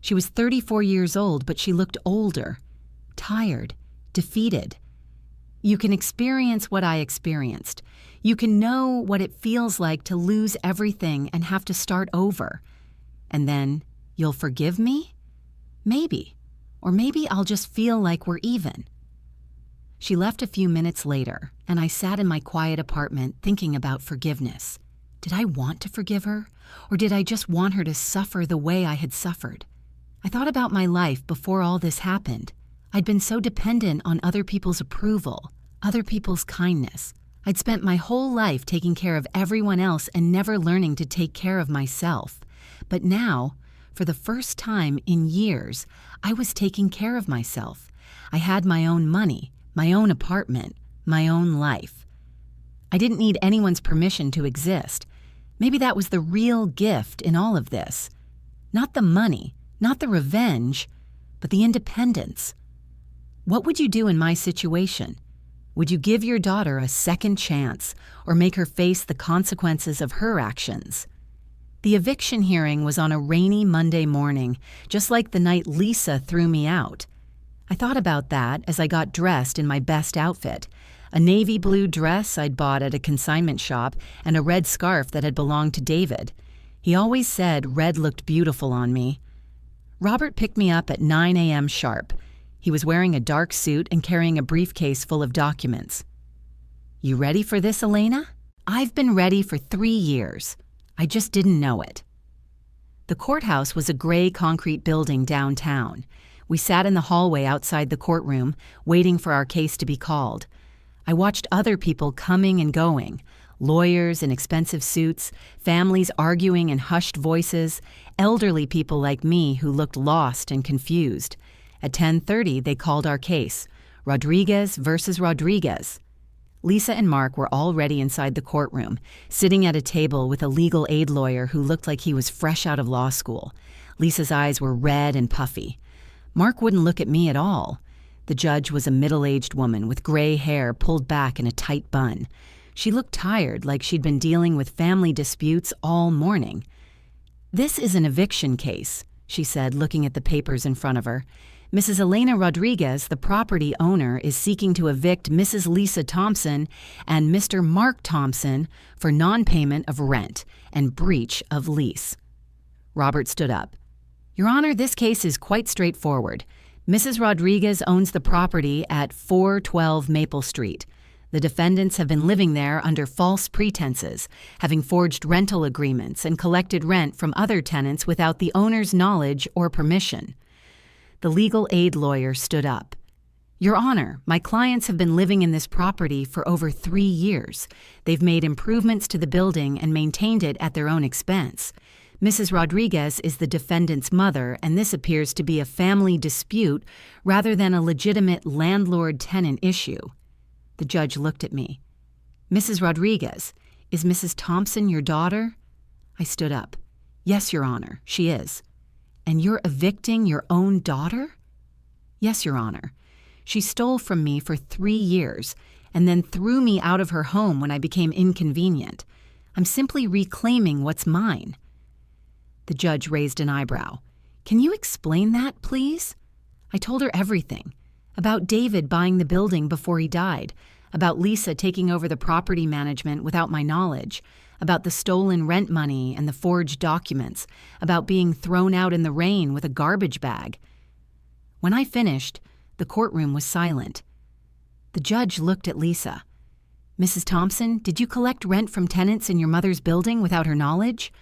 She was 34 years old, but she looked older. Tired. Defeated. You can experience what I experienced. You can know what it feels like to lose everything and have to start over. And then You'll forgive me? Maybe. Or maybe I'll just feel like we're even. She left a few minutes later, and I sat in my quiet apartment thinking about forgiveness. Did I want to forgive her? Or did I just want her to suffer the way I had suffered? I thought about my life before all this happened. I'd been so dependent on other people's approval, other people's kindness. I'd spent my whole life taking care of everyone else and never learning to take care of myself. But now, for the first time in years, I was taking care of myself. I had my own money, my own apartment, my own life. I didn't need anyone's permission to exist. Maybe that was the real gift in all of this. Not the money, not the revenge, but the independence. What would you do in my situation? Would you give your daughter a second chance or make her face the consequences of her actions? The eviction hearing was on a rainy Monday morning, just like the night Lisa threw me out. I thought about that as I got dressed in my best outfit, a navy blue dress I'd bought at a consignment shop and a red scarf that had belonged to David. He always said red looked beautiful on me. Robert picked me up at 9 a.m. sharp. He was wearing a dark suit and carrying a briefcase full of documents. You ready for this, Elena? I've been ready for 3 years. I just didn't know it. The courthouse was a gray concrete building downtown. We sat in the hallway outside the courtroom, waiting for our case to be called. I watched other people coming and going, lawyers in expensive suits, families arguing in hushed voices, elderly people like me who looked lost and confused. At 10:30, they called our case, Rodriguez versus Rodriguez. Lisa and Mark were already inside the courtroom, sitting at a table with a legal aid lawyer who looked like he was fresh out of law school. Lisa's eyes were red and puffy. Mark wouldn't look at me at all. The judge was a middle-aged woman with gray hair pulled back in a tight bun. She looked tired, like she'd been dealing with family disputes all morning. This is an eviction case, she said, looking at the papers in front of her. Mrs. Elena Rodriguez, the property owner, is seeking to evict Mrs. Lisa Thompson and Mr. Mark Thompson for non-payment of rent and breach of lease. Robert stood up. Your Honor, this case is quite straightforward. Mrs. Rodriguez owns the property at 412 Maple Street. The defendants have been living there under false pretenses, having forged rental agreements and collected rent from other tenants without the owner's knowledge or permission. The legal aid lawyer stood up. Your Honor, my clients have been living in this property for over 3 years. They've made improvements to the building and maintained it at their own expense. Mrs. Rodriguez is the defendant's mother, and this appears to be a family dispute rather than a legitimate landlord-tenant issue. The judge looked at me. Mrs. Rodriguez, is Mrs. Thompson your daughter? I stood up. Yes, Your Honor, she is. And you're evicting your own daughter? Yes, Your Honor. She stole from me for 3 years and then threw me out of her home when I became inconvenient. I'm simply reclaiming what's mine. The judge raised an eyebrow. Can you explain that, please? I told her everything. About David buying the building before he died, about Lisa taking over the property management without my knowledge, about the stolen rent money and the forged documents, about being thrown out in the rain with a garbage bag. When I finished, the courtroom was silent. The judge looked at Lisa. Mrs. Thompson, did you collect rent from tenants in your mother's building without her knowledge?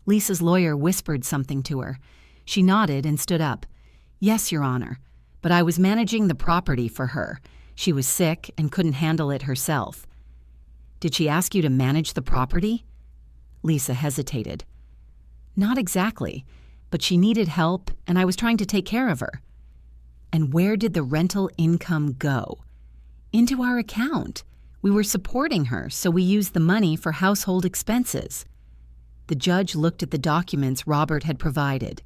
Lisa's lawyer whispered something to her. She nodded and stood up. Yes, Your Honor, but I was managing the property for her. She was sick and couldn't handle it herself. Did she ask you to manage the property? Lisa hesitated. Not exactly, but she needed help, and I was trying to take care of her. And where did the rental income go? Into our account. We were supporting her, so we used the money for household expenses. The judge looked at the documents Robert had provided.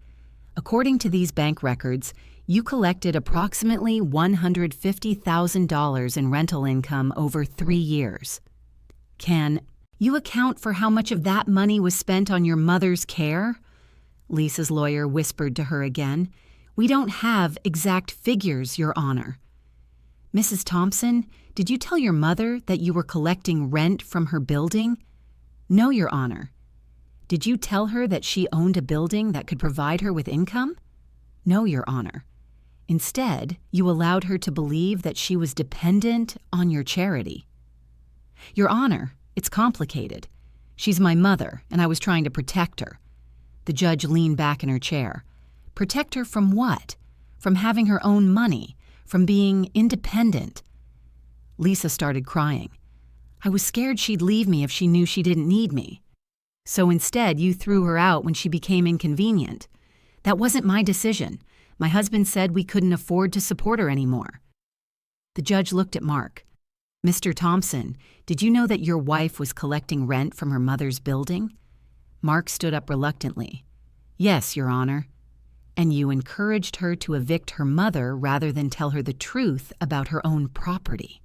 According to these bank records, you collected approximately $150,000 in rental income over 3 years. Can you account for how much of that money was spent on your mother's care? Lisa's lawyer whispered to her again. We don't have exact figures, Your Honor. Mrs. Thompson, did you tell your mother that you were collecting rent from her building? No, Your Honor. Did you tell her that she owned a building that could provide her with income? No, Your Honor. Instead, you allowed her to believe that she was dependent on your charity. Your Honor, it's complicated. She's my mother, and I was trying to protect her. The judge leaned back in her chair. Protect her from what? From having her own money, from being independent. Lisa started crying. I was scared she'd leave me if she knew she didn't need me. So instead, you threw her out when she became inconvenient. That wasn't my decision. My husband said we couldn't afford to support her anymore. The judge looked at Mark. Mr. Thompson, did you know that your wife was collecting rent from her mother's building? Mark stood up reluctantly. Yes, Your Honor. And you encouraged her to evict her mother rather than tell her the truth about her own property.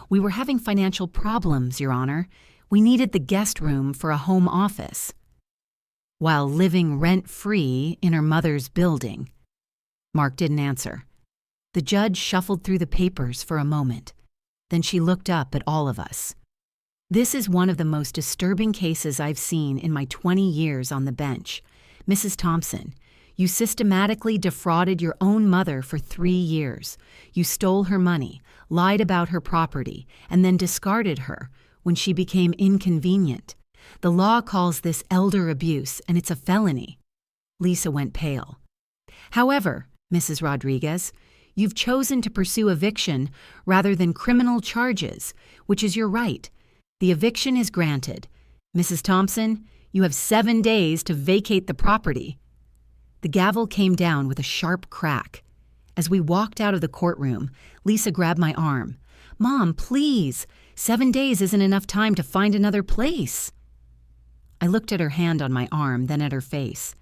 We were having financial problems, Your Honor. We needed the guest room for a home office. While living rent-free in her mother's building. Mark didn't answer. The judge shuffled through the papers for a moment. Then she looked up at all of us. This is one of the most disturbing cases I've seen in my 20 years on the bench. Mrs. Thompson, you systematically defrauded your own mother for 3 years. You stole her money, lied about her property, and then discarded her when she became inconvenient. The law calls this elder abuse, and it's a felony. Lisa went pale. However, Mrs. Rodriguez, you've chosen to pursue eviction rather than criminal charges, which is your right. The eviction is granted. Mrs. Thompson, you have 7 days to vacate the property. The gavel came down with a sharp crack. As we walked out of the courtroom, Lisa grabbed my arm. Mom, please, 7 days isn't enough time to find another place. I looked at her hand on my arm, then at her face.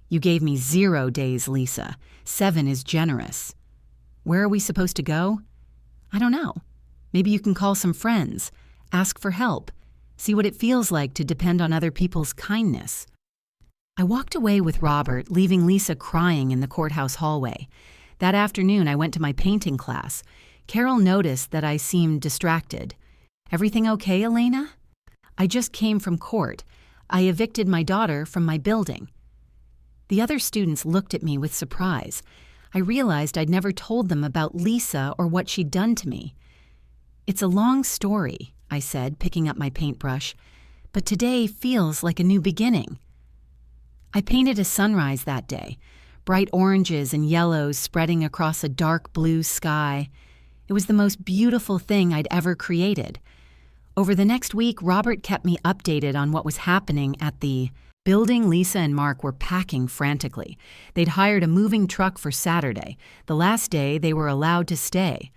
You gave me 0 days, Lisa. 7 is generous. Where are we supposed to go? I don't know. Maybe you can call some friends, ask for help, see what it feels like to depend on other people's kindness. I walked away with Robert, leaving Lisa crying in the courthouse hallway. That afternoon, I went to my painting class. Carol noticed that I seemed distracted. Everything okay, Elena? I just came from court. I evicted my daughter from my building. The other students looked at me with surprise. I realized I'd never told them about Lisa or what she'd done to me. It's a long story, I said, picking up my paintbrush, but today feels like a new beginning. I painted a sunrise that day, bright oranges and yellows spreading across a dark blue sky. It was the most beautiful thing I'd ever created. Over the next week, Robert kept me updated on what was happening at the building. Lisa and Mark were packing frantically. They'd hired a moving truck for Saturday, the last day they were allowed to stay.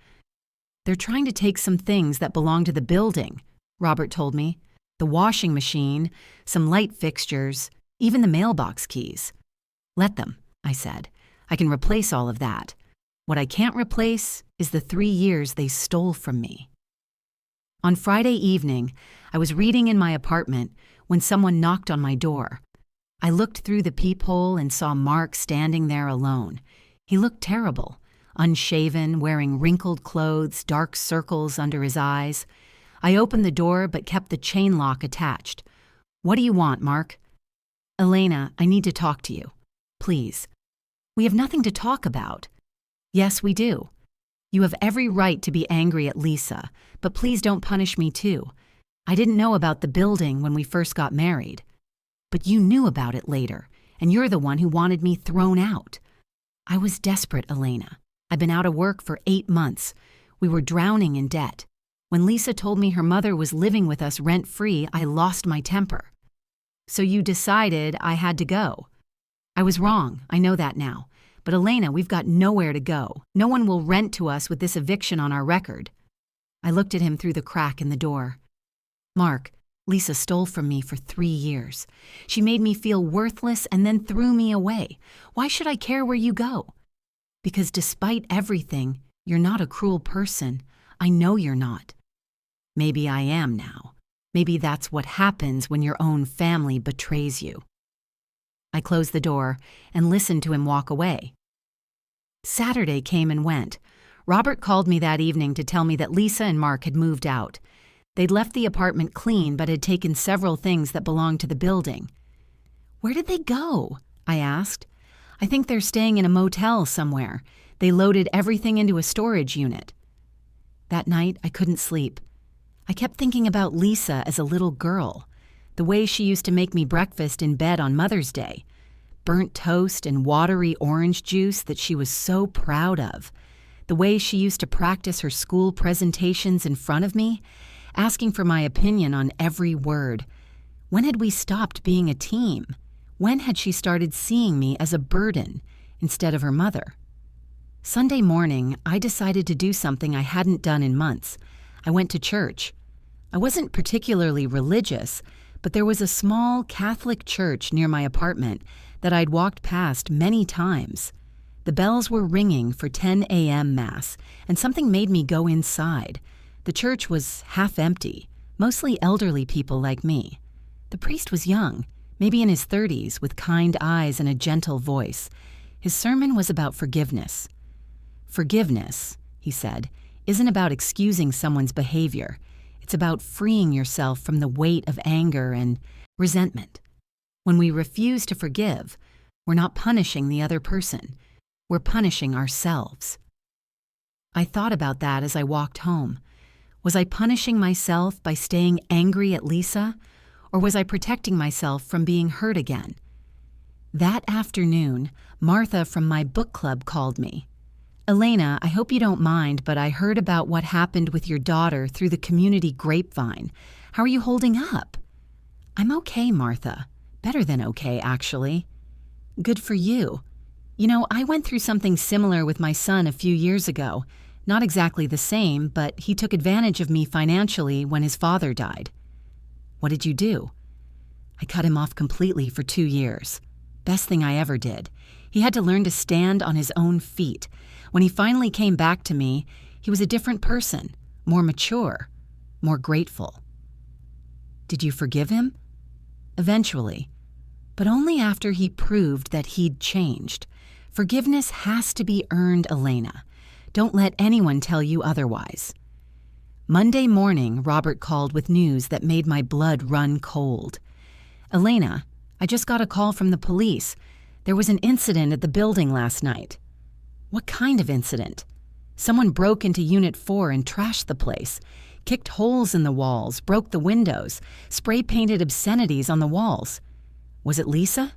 They're trying to take some things that belong to the building, Robert told me. The washing machine, some light fixtures, even the mailbox keys. Let them, I said. I can replace all of that. What I can't replace is the 3 years they stole from me. On Friday evening, I was reading in my apartment when someone knocked on my door. I looked through the peephole and saw Mark standing there alone. He looked terrible, unshaven, wearing wrinkled clothes, dark circles under his eyes. I opened the door but kept the chain lock attached. What do you want, Mark? Elena, I need to talk to you. Please. We have nothing to talk about. Yes, we do. You have every right to be angry at Lisa, but please don't punish me too. I didn't know about the building when we first got married. But you knew about it later, and you're the one who wanted me thrown out. I was desperate, Elena. I'd been out of work for 8 months. We were drowning in debt. When Lisa told me her mother was living with us rent-free, I lost my temper. So you decided I had to go. I was wrong, I know that now. But Elena, we've got nowhere to go. No one will rent to us with this eviction on our record. I looked at him through the crack in the door. Mark, Lisa stole from me for 3 years. She made me feel worthless and then threw me away. Why should I care where you go? Because despite everything, you're not a cruel person. I know you're not. Maybe I am now. Maybe that's what happens when your own family betrays you. I closed the door and listened to him walk away. Saturday came and went. Robert called me that evening to tell me that Lisa and Mark had moved out. They'd left the apartment clean but had taken several things that belonged to the building. Where did they go? I asked. I think they're staying in a motel somewhere. They loaded everything into a storage unit. That night, I couldn't sleep. I kept thinking about Lisa as a little girl, the way she used to make me breakfast in bed on Mother's Day, burnt toast and watery orange juice that she was so proud of, the way she used to practice her school presentations in front of me, asking for my opinion on every word. When had we stopped being a team? When had she started seeing me as a burden instead of her mother? Sunday morning, I decided to do something I hadn't done in months. I went to church. I wasn't particularly religious, but there was a small Catholic church near my apartment that I'd walked past many times. The bells were ringing for 10 a.m. Mass, and something made me go inside. The church was half empty, mostly elderly people like me. The priest was young, maybe in his 30s, with kind eyes and a gentle voice. His sermon was about forgiveness. Forgiveness, he said, isn't about excusing someone's behavior. It's about freeing yourself from the weight of anger and resentment. When we refuse to forgive, we're not punishing the other person. We're punishing ourselves. I thought about that as I walked home. Was I punishing myself by staying angry at Lisa, or was I protecting myself from being hurt again? That afternoon, Martha from my book club called me. Elena, I hope you don't mind, but I heard about what happened with your daughter through the community grapevine. How are you holding up? I'm okay, Martha. Better than okay, actually. Good for you. You know, I went through something similar with my son a few years ago. Not exactly the same, but he took advantage of me financially when his father died. What did you do? I cut him off completely for 2 years. Best thing I ever did. He had to learn to stand on his own feet. When he finally came back to me, he was a different person, more mature, more grateful. Did you forgive him? Eventually, but only after he proved that he'd changed. Forgiveness has to be earned, Elena. Don't let anyone tell you otherwise. Monday morning, Robert called with news that made my blood run cold. Elena, I just got a call from the police. There was an incident at the building last night. What kind of incident? Someone broke into Unit 4 and trashed the place, kicked holes in the walls, broke the windows, spray-painted obscenities on the walls. Was it Lisa?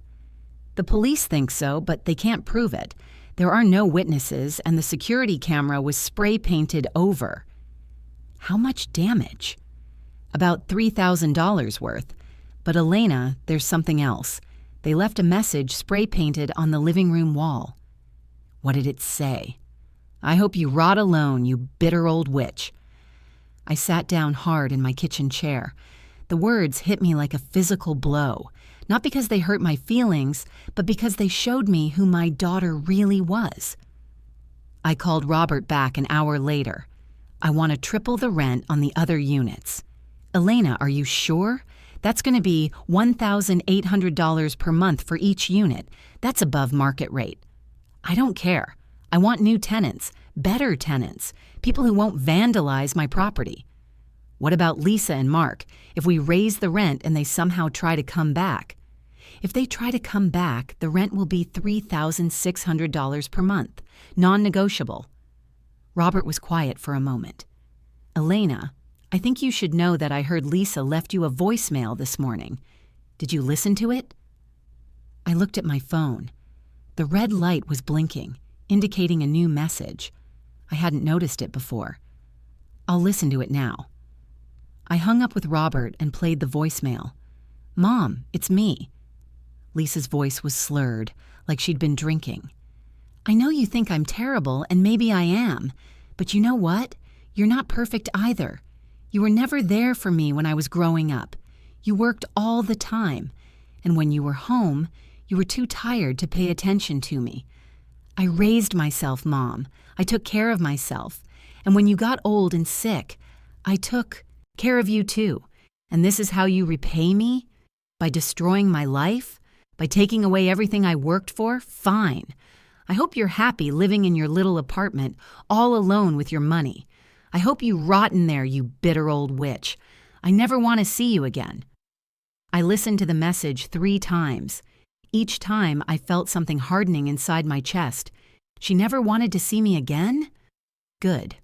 The police think so, but they can't prove it. There are no witnesses, and the security camera was spray-painted over. How much damage? About $3,000 worth. But Elena, there's something else. They left a message spray-painted on the living room wall. What did it say? I hope you rot alone, you bitter old witch. I sat down hard in my kitchen chair. The words hit me like a physical blow, not because they hurt my feelings, but because they showed me who my daughter really was. I called Robert back an hour later. I want to triple the rent on the other units. Elena, are you sure? That's going to be $1,800 per month for each unit. That's above market rate. I don't care. I want new tenants, better tenants, people who won't vandalize my property. What about Lisa and Mark? If we raise the rent and they somehow try to come back? If they try to come back, the rent will be $3,600 per month, non-negotiable. Robert was quiet for a moment. Elena, I think you should know that I heard Lisa left you a voicemail this morning. Did you listen to it? I looked at my phone. The red light was blinking, indicating a new message. I hadn't noticed it before. I'll listen to it now. I hung up with Robert and played the voicemail. Mom, it's me. Lisa's voice was slurred, like she'd been drinking. I know you think I'm terrible, and maybe I am, but you know what? You're not perfect either. You were never there for me when I was growing up. You worked all the time, and when you were home, you were too tired to pay attention to me. I raised myself, Mom. I took care of myself. And when you got old and sick, I took care of you too. And this is how you repay me? By destroying my life? By taking away everything I worked for? Fine. I hope you're happy living in your little apartment, all alone with your money. I hope you rot in there, you bitter old witch. I never want to see you again. I listened to the message 3 times. Each time I felt something hardening inside my chest. She never wanted to see me again? Good.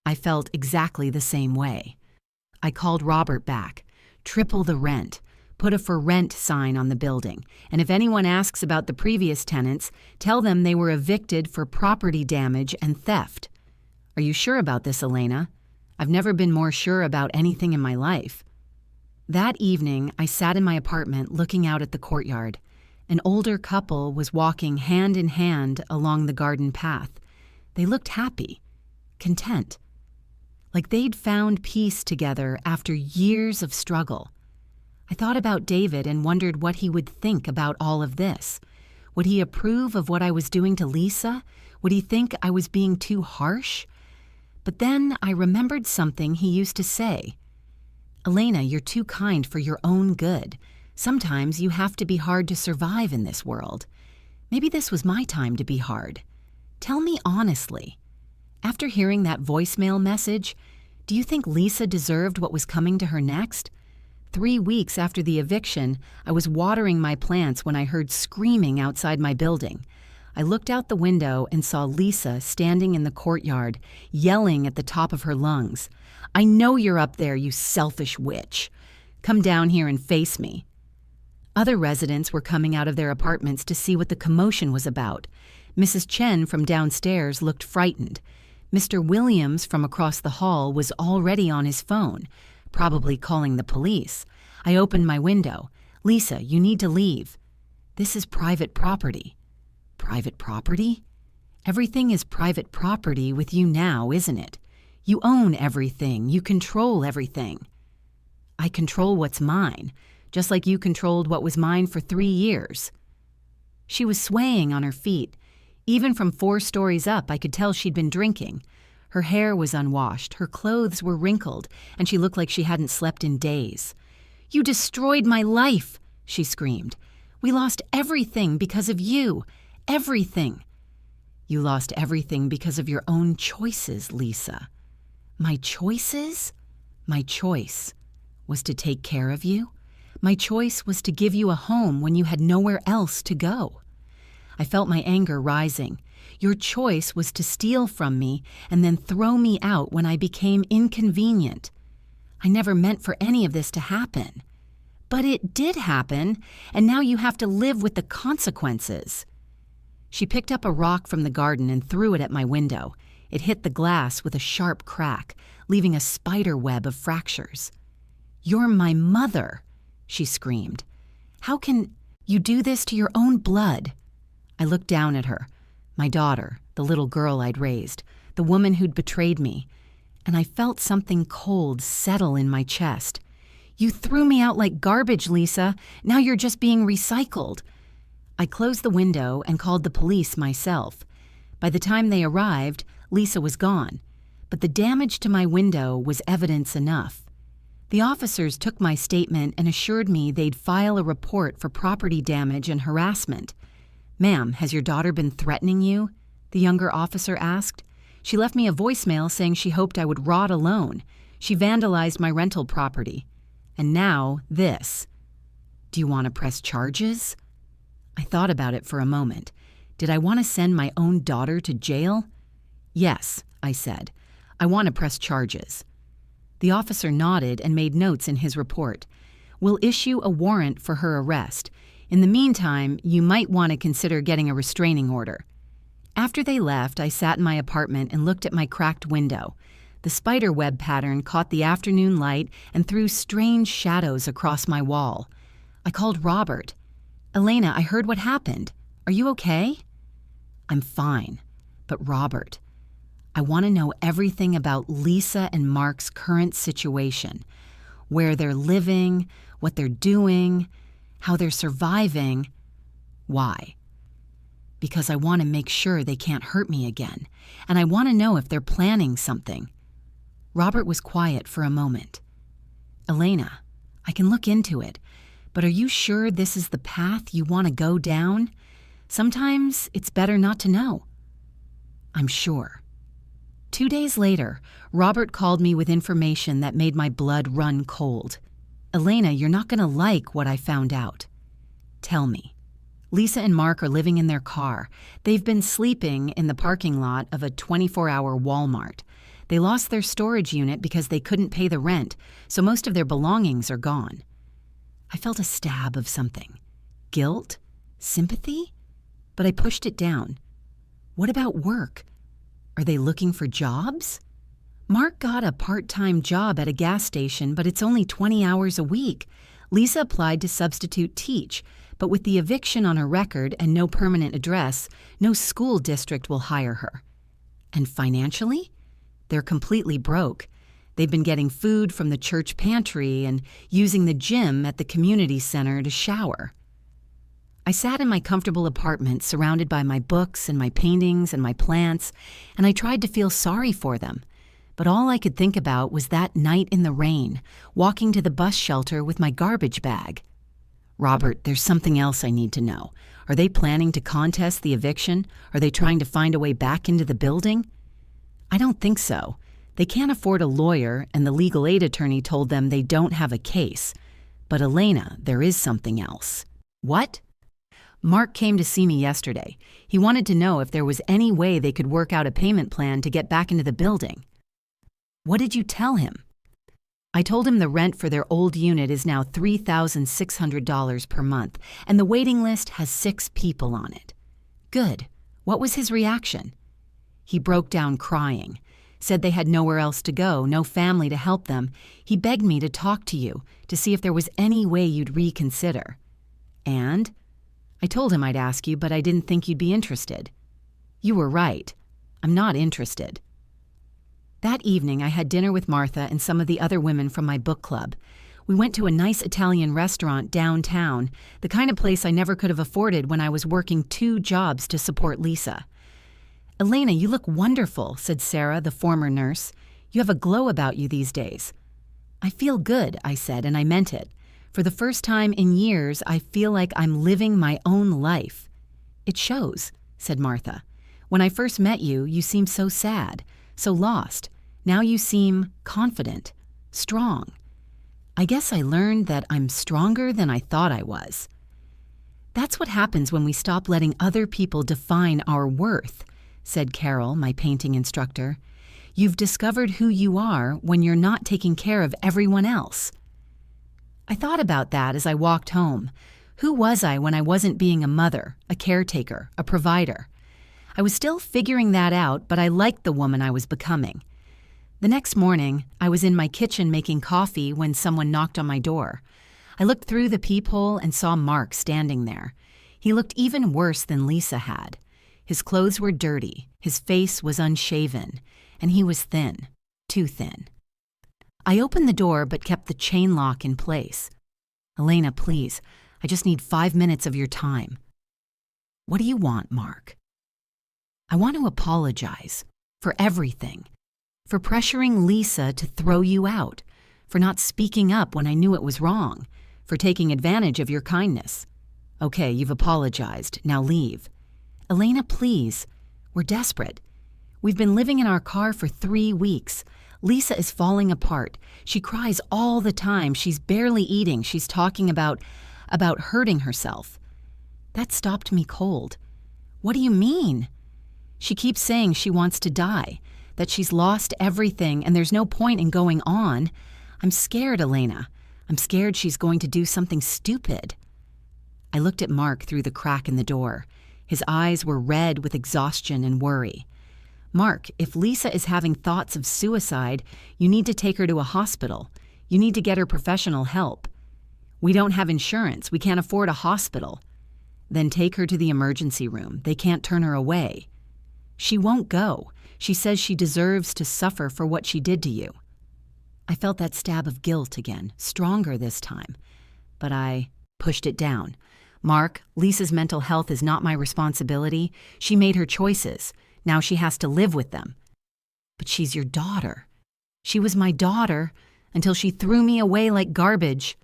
I felt exactly the same way. I called Robert back. Triple the rent. Put a for rent sign on the building. And if anyone asks about the previous tenants, tell them they were evicted for property damage and theft. Are you sure about this, Elena? I've never been more sure about anything in my life. That evening, I sat in my apartment looking out at the courtyard. An older couple was walking hand in hand along the garden path. They looked happy, content, like they'd found peace together after years of struggle. I thought about David and wondered what he would think about all of this. Would he approve of what I was doing to Lisa? Would he think I was being too harsh? But then I remembered something he used to say. Elena, you're too kind for your own good. Sometimes you have to be hard to survive in this world. Maybe this was my time to be hard. Tell me honestly. After hearing that voicemail message, do you think Lisa deserved what was coming to her next? 3 weeks after the eviction, I was watering my plants when I heard screaming outside my building. I looked out the window and saw Lisa standing in the courtyard, yelling at the top of her lungs. I know you're up there, you selfish witch. Come down here and face me. Other residents were coming out of their apartments to see what the commotion was about. Mrs. Chen from downstairs looked frightened. Mr. Williams from across the hall was already on his phone, probably calling the police. I opened my window. Lisa, you need to leave. This is private property. Private property? Everything is private property with you now, isn't it? You own everything. You control everything. I control what's mine, just like you controlled what was mine for 3 years. She was swaying on her feet. Even from 4 stories up, I could tell she'd been drinking. Her hair was unwashed, her clothes were wrinkled, and she looked like she hadn't slept in days. You destroyed my life, she screamed. We lost everything because of you. Everything. You lost everything because of your own choices, Lisa. My choices? My choice was to take care of you. My choice was to give you a home when you had nowhere else to go. I felt my anger rising. Your choice was to steal from me and then throw me out when I became inconvenient. I never meant for any of this to happen. But it did happen, and now you have to live with the consequences. She picked up a rock from the garden and threw it at my window. It hit the glass with a sharp crack, leaving a spider web of fractures. You're my mother, she screamed. How can you do this to your own blood? I looked down at her, my daughter, the little girl I'd raised, the woman who'd betrayed me, and I felt something cold settle in my chest. You threw me out like garbage, Lisa. Now you're just being recycled. I closed the window and called the police myself. By the time they arrived, Lisa was gone, but the damage to my window was evidence enough. The officers took my statement and assured me they'd file a report for property damage and harassment. Ma'am, has your daughter been threatening you? The younger officer asked. She left me a voicemail saying she hoped I would rot alone. She vandalized my rental property. And now, this. Do you want to press charges? I thought about it for a moment. Did I want to send my own daughter to jail? Yes, I said. I want to press charges. The officer nodded and made notes in his report. We'll issue a warrant for her arrest. In the meantime, you might want to consider getting a restraining order. After they left, I sat in my apartment and looked at my cracked window. The spider web pattern caught the afternoon light and threw strange shadows across my wall. I called Robert. Elena, I heard what happened. Are you okay? I'm fine. But Robert, I want to know everything about Lisa and Mark's current situation. Where they're living, what they're doing, how they're surviving. Why? Because I want to make sure they can't hurt me again, and I want to know if they're planning something. Robert was quiet for a moment. Elena, I can look into it, but are you sure this is the path you want to go down? Sometimes it's better not to know. I'm sure. 2 days later, Robert called me with information that made my blood run cold. Elena, you're not going to like what I found out. Tell me. Lisa and Mark are living in their car. They've been sleeping in the parking lot of a 24-hour Walmart. They lost their storage unit because they couldn't pay the rent, so most of their belongings are gone. I felt a stab of something. Guilt? Sympathy? But I pushed it down. What about work? Are they looking for jobs? Mark got a part-time job at a gas station, but it's only 20 hours a week. Lisa applied to substitute teach, but with the eviction on her record and no permanent address, no school district will hire her. And financially? They're completely broke. They've been getting food from the church pantry and using the gym at the community center to shower. I sat in my comfortable apartment surrounded by my books and my paintings and my plants, and I tried to feel sorry for them. But all I could think about was that night in the rain, walking to the bus shelter with my garbage bag. Robert, there's something else I need to know. Are they planning to contest the eviction? Are they trying to find a way back into the building? I don't think so. They can't afford a lawyer, and the legal aid attorney told them they don't have a case. But Elena, there is something else. What? Mark came to see me yesterday. He wanted to know if there was any way they could work out a payment plan to get back into the building. What did you tell him? I told him the rent for their old unit is now $3,600 per month, and the waiting list has 6 people on it. Good. What was his reaction? He broke down crying, said they had nowhere else to go, no family to help them. He begged me to talk to you, to see if there was any way you'd reconsider. And? I told him I'd ask you, but I didn't think you'd be interested. You were right. I'm not interested. That evening, I had dinner with Martha and some of the other women from my book club. We went to a nice Italian restaurant downtown, the kind of place I never could have afforded when I was working 2 jobs to support Lisa. Elena, you look wonderful, said Sarah, the former nurse. You have a glow about you these days. I feel good, I said, and I meant it. For the first time in years, I feel like I'm living my own life. It shows, said Martha. When I first met you, you seemed so sad, so lost. Now you seem confident, strong. I guess I learned that I'm stronger than I thought I was. That's what happens when we stop letting other people define our worth, said Carol, my painting instructor. You've discovered who you are when you're not taking care of everyone else. I thought about that as I walked home. Who was I when I wasn't being a mother, a caretaker, a provider? I was still figuring that out, but I liked the woman I was becoming. The next morning, I was in my kitchen making coffee when someone knocked on my door. I looked through the peephole and saw Mark standing there. He looked even worse than Lisa had. His clothes were dirty, his face was unshaven, and he was thin, too thin. I opened the door but kept the chain lock in place. Elena, please, I just need 5 minutes of your time. What do you want, Mark? I want to apologize for everything, for pressuring Lisa to throw you out, for not speaking up when I knew it was wrong, for taking advantage of your kindness. Okay, you've apologized. Now leave. Elena, please. We're desperate. We've been living in our car for 3 weeks. Lisa is falling apart. She cries all the time. She's barely eating. She's talking about hurting herself. That stopped me cold. What do you mean? She keeps saying she wants to die, that she's lost everything and there's no point in going on. I'm scared, Elena. I'm scared she's going to do something stupid. I looked at Mark through the crack in the door. His eyes were red with exhaustion and worry. Mark, if Lisa is having thoughts of suicide, you need to take her to a hospital. You need to get her professional help. We don't have insurance. We can't afford a hospital. Then take her to the emergency room. They can't turn her away. She won't go. She says she deserves to suffer for what she did to you. I felt that stab of guilt again, stronger this time. But I pushed it down. Mark, Lisa's mental health is not my responsibility. She made her choices. Now she has to live with them. But she's your daughter. She was my daughter until she threw me away like garbage.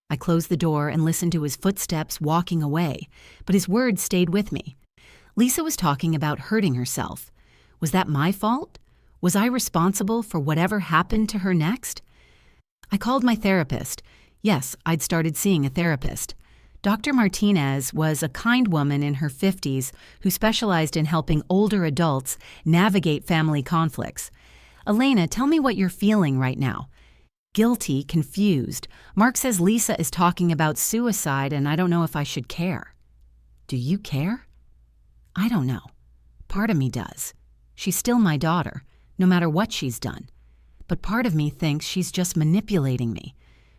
I closed the door and listened to his footsteps walking away, but his words stayed with me. Lisa was talking about hurting herself. Was that my fault? Was I responsible for whatever happened to her next? I called my therapist. Yes, I'd started seeing a therapist. Dr. Martinez was a kind woman in her 50s who specialized in helping older adults navigate family conflicts. Elena, tell me what you're feeling right now. Guilty, confused. Mark says Lisa is talking about suicide and I don't know if I should care. Do you care? I don't know. Part of me does. She's still my daughter, no matter what she's done. But part of me thinks she's just manipulating me,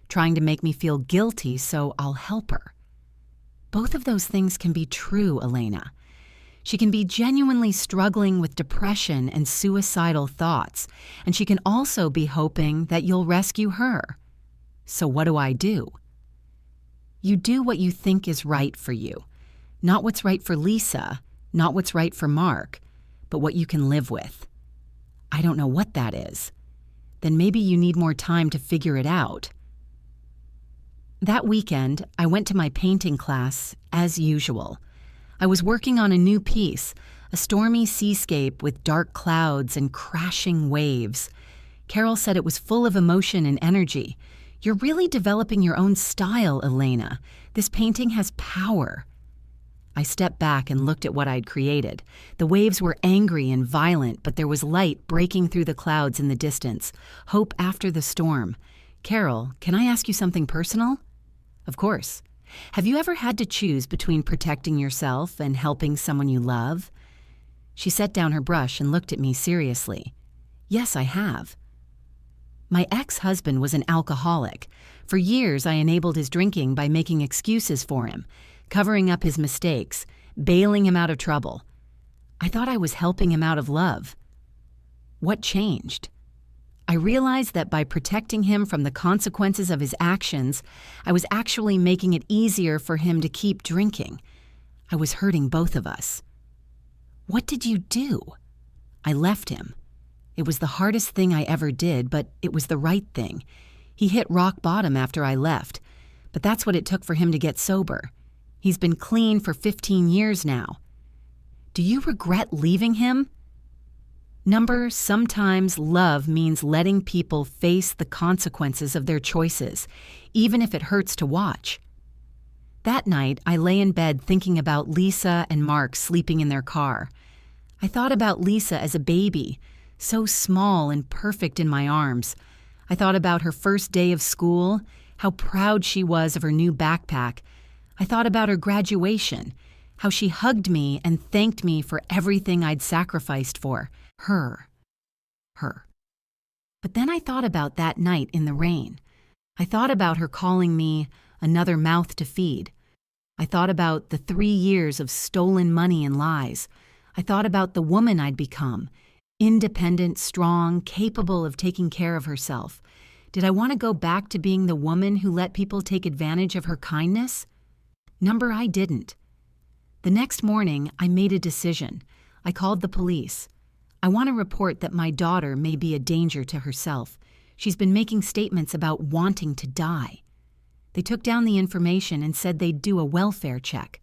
trying to make me feel guilty so I'll help her. Both of those things can be true, Elena. She can be genuinely struggling with depression and suicidal thoughts, and she can also be hoping that you'll rescue her. So what do? You do what you think is right for you. Not what's right for Lisa, not what's right for Mark, but what you can live with. I don't know what that is. Then maybe you need more time to figure it out. That weekend, I went to my painting class, as usual. I was working on a new piece, a stormy seascape with dark clouds and crashing waves. Carol said it was full of emotion and energy. You're really developing your own style, Elena. This painting has power. I stepped back and looked at what I'd created. The waves were angry and violent, but there was light breaking through the clouds in the distance. Hope after the storm. Carol, can I ask you something personal? Of course. Have you ever had to choose between protecting yourself and helping someone you love? She set down her brush and looked at me seriously. Yes, I have. My ex-husband was an alcoholic. For years, I enabled his drinking by making excuses for him, covering up his mistakes, bailing him out of trouble. I thought I was helping him out of love. What changed? I realized that by protecting him from the consequences of his actions, I was actually making it easier for him to keep drinking. I was hurting both of us. What did you do? I left him. It was the hardest thing I ever did, but it was the right thing. He hit rock bottom after I left, but that's what it took for him to get sober. He's been clean for 15 years now. Do you regret leaving him? Sometimes love means letting people face the consequences of their choices, even if it hurts to watch. That night, I lay in bed thinking about Lisa and Mark sleeping in their car. I thought about Lisa as a baby, so small and perfect in my arms. I thought about her first day of school, how proud she was of her new backpack. I thought about her graduation, how she hugged me and thanked me for everything I'd sacrificed for her. But then I thought about that night in the rain. I thought about her calling me another mouth to feed. I thought about the 3 years of stolen money and lies. I thought about the woman I'd become, independent, strong, capable of taking care of herself. Did I want to go back to being the woman who let people take advantage of her kindness? I didn't. The next morning, I made a decision. I called the police. I want to report that my daughter may be a danger to herself. She's been making statements about wanting to die. They took down the information and said they'd do a welfare check.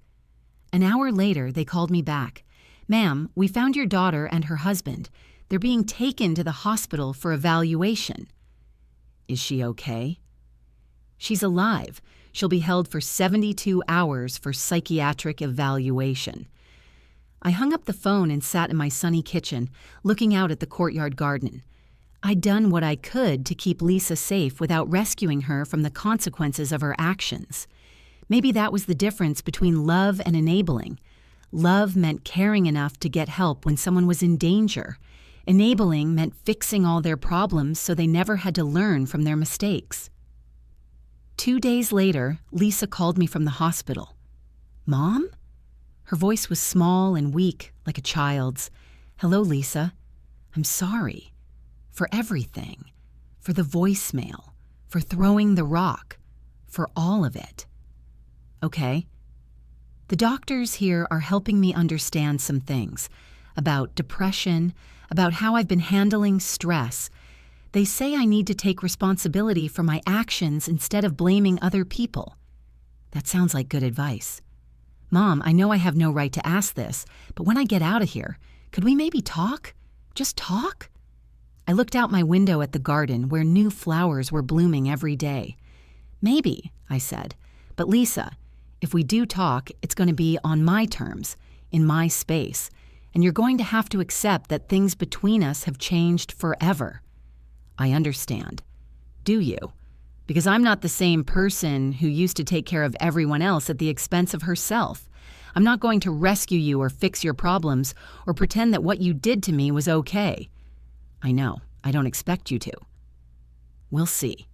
An hour later, they called me back. Ma'am, we found your daughter and her husband. They're being taken to the hospital for evaluation. Is she okay? She's alive. She'll be held for 72 hours for psychiatric evaluation. I hung up the phone and sat in my sunny kitchen, looking out at the courtyard garden. I'd done what I could to keep Lisa safe without rescuing her from the consequences of her actions. Maybe that was the difference between love and enabling. Love meant caring enough to get help when someone was in danger. Enabling meant fixing all their problems so they never had to learn from their mistakes. 2 days later, Lisa called me from the hospital. Mom? Her voice was small and weak, like a child's. Hello, Lisa. I'm sorry. For everything. For the voicemail. For throwing the rock. For all of it. Okay. The doctors here are helping me understand some things. About depression, about how I've been handling stress. They say I need to take responsibility for my actions instead of blaming other people. That sounds like good advice. Mom, I know I have no right to ask this, but when I get out of here, could we maybe talk? Just talk? I looked out my window at the garden where new flowers were blooming every day. Maybe, I said. But Lisa, If we do talk, it's going to be on my terms, in my space, and you're going to have to accept that things between us have changed forever. I understand. Do you? Because I'm not the same person who used to take care of everyone else at the expense of herself. I'm not going to rescue you or fix your problems or pretend that what you did to me was okay. I know, I don't expect you to. We'll see.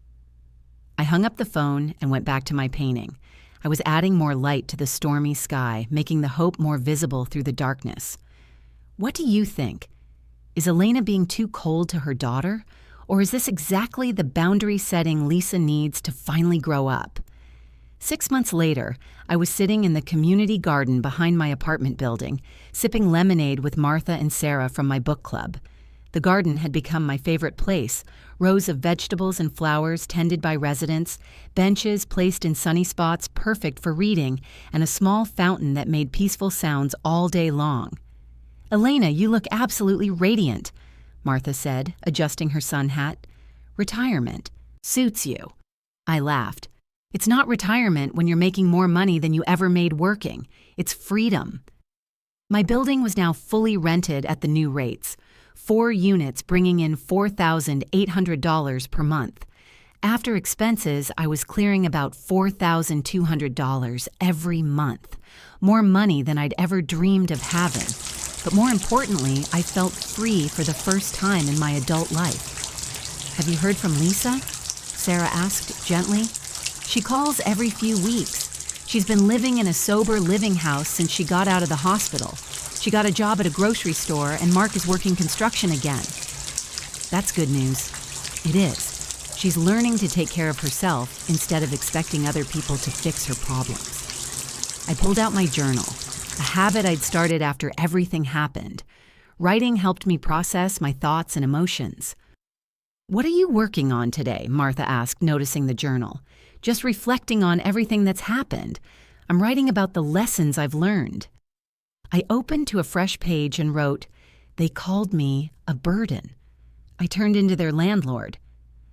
I hung up the phone and went back to my painting. I was adding more light to the stormy sky, making the hope more visible through the darkness. What do you think? Is Elena being too cold to her daughter? Or is this exactly the boundary setting Lisa needs to finally grow up? 6 months later, I was sitting in the community garden behind my apartment building, sipping lemonade with Martha and Sarah from my book club. The garden had become my favorite place, rows of vegetables and flowers tended by residents, benches placed in sunny spots perfect for reading, and a small fountain that made peaceful sounds all day long. "Elena, you look absolutely radiant," Martha said, adjusting her sun hat. "Retirement suits you." I laughed. "It's not retirement when you're making more money than you ever made working. It's freedom." My building was now fully rented at the new rates, 4 units bringing in $4,800 per month. After expenses, I was clearing about $4,200 every month, more money than I'd ever dreamed of having. But more importantly, I felt free for the first time in my adult life. "Have you heard from Lisa?" Sarah asked gently. "She calls every few weeks. She's been living in a sober living house since she got out of the hospital. She got a job at a grocery store and Mark is working construction again." That's good news. It is. She's learning to take care of herself instead of expecting other people to fix her problems. I pulled out my journal, a habit I'd started after everything happened. Writing helped me process my thoughts and emotions. "What are you working on today?" Martha asked, noticing the journal. "Just reflecting on everything that's happened. I'm writing about the lessons I've learned." I opened to a fresh page and wrote, "They called me a burden. I turned into their landlord."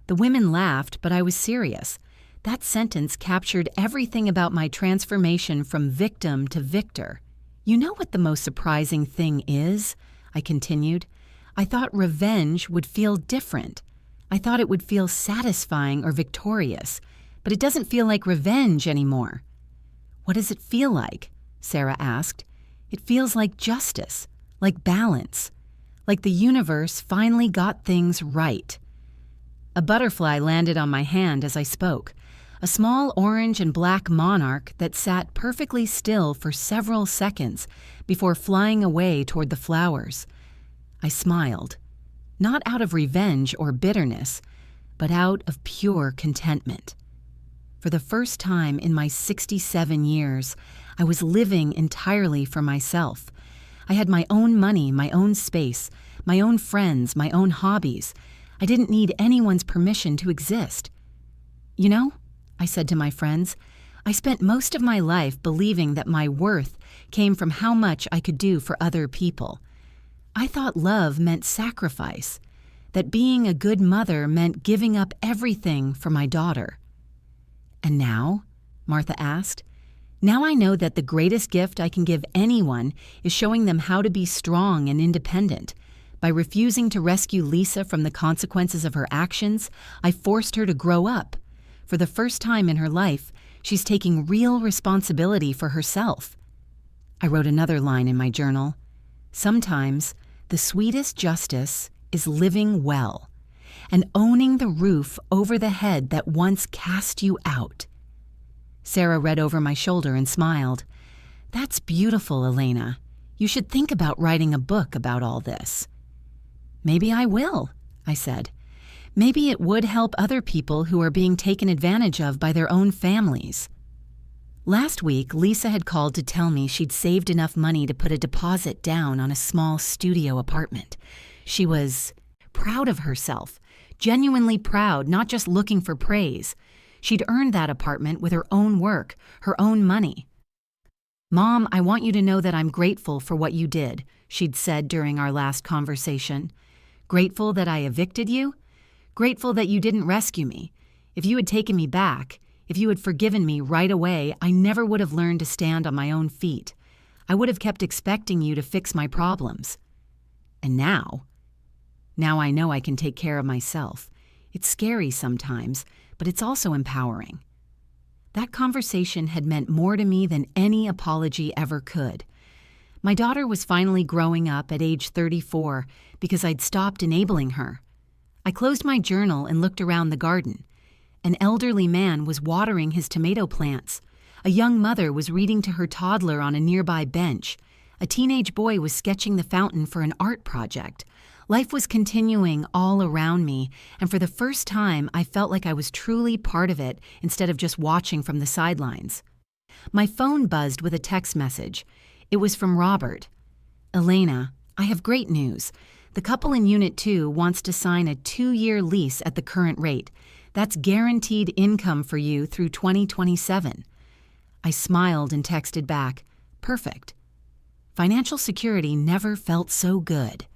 The women laughed, but I was serious. That sentence captured everything about my transformation from victim to victor. "You know what the most surprising thing is?" I continued. "I thought revenge would feel different. I thought it would feel satisfying or victorious, but it doesn't feel like revenge anymore." "What does it feel like?" Sarah asked. "It feels like justice, like balance, like the universe finally got things right." A butterfly landed on my hand as I spoke, a small orange and black monarch that sat perfectly still for several seconds before flying away toward the flowers. I smiled, not out of revenge or bitterness, but out of pure contentment. For the first time in my 67 years, I was living entirely for myself. I had my own money, my own space, my own friends, my own hobbies. I didn't need anyone's permission to exist. "You know," I said to my friends, "I spent most of my life believing that my worth came from how much I could do for other people. I thought love meant sacrifice, that being a good mother meant giving up everything for my daughter." "And now?" Martha asked. "Now I know that the greatest gift I can give anyone is showing them how to be strong and independent. By refusing to rescue Lisa from the consequences of her actions, I forced her to grow up. For the first time in her life, she's taking real responsibility for herself." I wrote another line in my journal. "Sometimes the sweetest justice is living well and owning the roof over the head that once cast you out." Sarah read over my shoulder and smiled. "That's beautiful, Elena. You should think about writing a book about all this." "Maybe I will," I said. "Maybe it would help other people who are being taken advantage of by their own families." Last week, Lisa had called to tell me she'd saved enough money to put a deposit down on a small studio apartment. She was proud of herself, genuinely proud, not just looking for praise. She'd earned that apartment with her own work, her own money. "Mom, I want you to know that I'm grateful for what you did," she'd said during our last conversation. "Grateful that I evicted you? Grateful that you didn't rescue me. If you had taken me back, If you had forgiven me right away, I never would have learned to stand on my own feet. I would have kept expecting you to fix my problems. And now I know I can take care of myself. It's scary sometimes, but it's also empowering. That conversation had meant more to me than any apology ever could. My daughter was finally growing up at age 34 because I'd stopped enabling her. I closed my journal and looked around the garden. An elderly man was watering his tomato plants. A young mother was reading to her toddler on a nearby bench. A teenage boy was sketching the fountain for an art project. Life was continuing all around me, and for the first time, I felt like I was truly part of it instead of just watching from the sidelines. My phone buzzed with a text message. It was from Robert. "Elena, I have great news. The couple in Unit 2 wants to sign a 2-year lease at the current rate. That's guaranteed income for you through 2027. I smiled and texted back, "Perfect." Financial security never felt so good.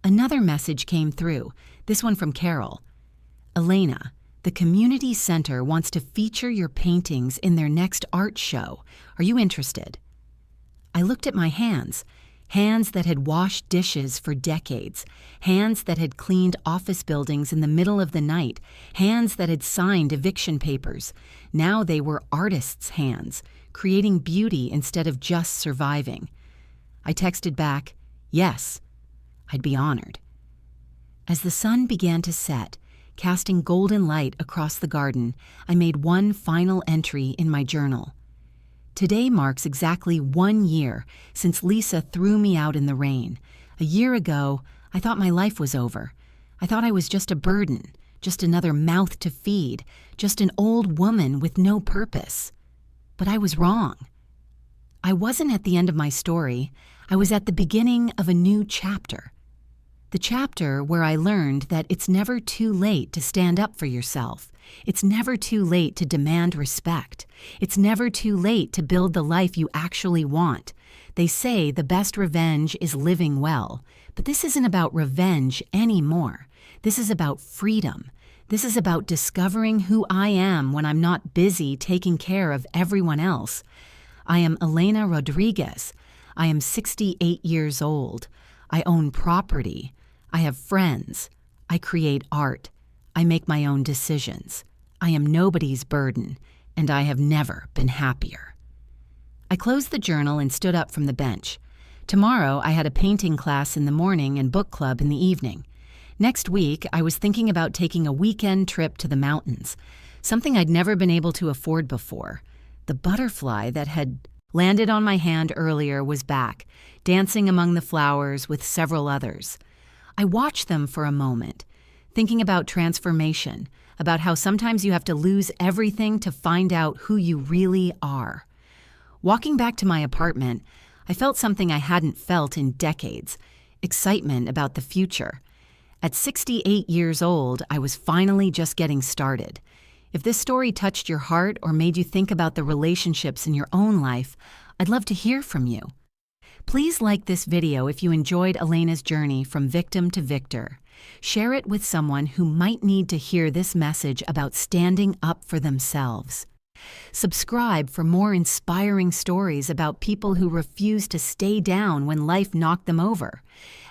Another message came through, this one from Carol. "Elena, the community center wants to feature your paintings in their next art show. Are you interested?" I looked at my hands that had washed dishes for decades, hands that had cleaned office buildings in the middle of the night, hands that had signed eviction papers. Now they were artists' hands, creating beauty instead of just surviving. I texted back, "Yes." I'd be honored. As the sun began to set, casting golden light across the garden, I made one final entry in my journal. Today marks exactly 1 year since Lisa threw me out in the rain. A year ago, I thought my life was over. I thought I was just a burden, just another mouth to feed, just an old woman with no purpose. But I was wrong. I wasn't at the end of my story. I was at the beginning of a new chapter. The chapter where I learned that it's never too late to stand up for yourself. It's never too late to demand respect. It's never too late to build the life you actually want. They say the best revenge is living well, but this isn't about revenge anymore. This is about freedom. This is about discovering who I am when I'm not busy taking care of everyone else. I am Elena Rodriguez. I am 68 years old. I own property. I have friends. I create art. I make my own decisions. I am nobody's burden, and I have never been happier. I closed the journal and stood up from the bench. Tomorrow, I had a painting class in the morning and book club in the evening. Next week, I was thinking about taking a weekend trip to the mountains, something I'd never been able to afford before. The butterfly that had landed on my hand earlier was back, dancing among the flowers with several others. I watched them for a moment, thinking about transformation, about how sometimes you have to lose everything to find out who you really are. Walking back to my apartment, I felt something I hadn't felt in decades, excitement about the future. At 68 years old, I was finally just getting started. If this story touched your heart or made you think about the relationships in your own life, I'd love to hear from you. Please like this video if you enjoyed Elena's journey from victim to victor. Share it with someone who might need to hear this message about standing up for themselves. Subscribe for more inspiring stories about people who refuse to stay down when life knocked them over.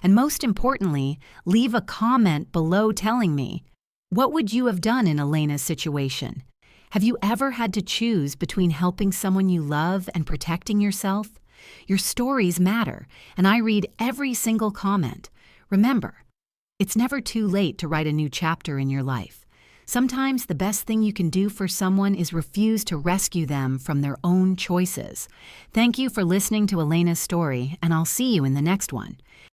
And most importantly, leave a comment below telling me, what would you have done in Elena's situation? Have you ever had to choose between helping someone you love and protecting yourself? Your stories matter, and I read every single comment. Remember, it's never too late to write a new chapter in your life. Sometimes the best thing you can do for someone is refuse to rescue them from their own choices. Thank you for listening to Elena's story, and I'll see you in the next one.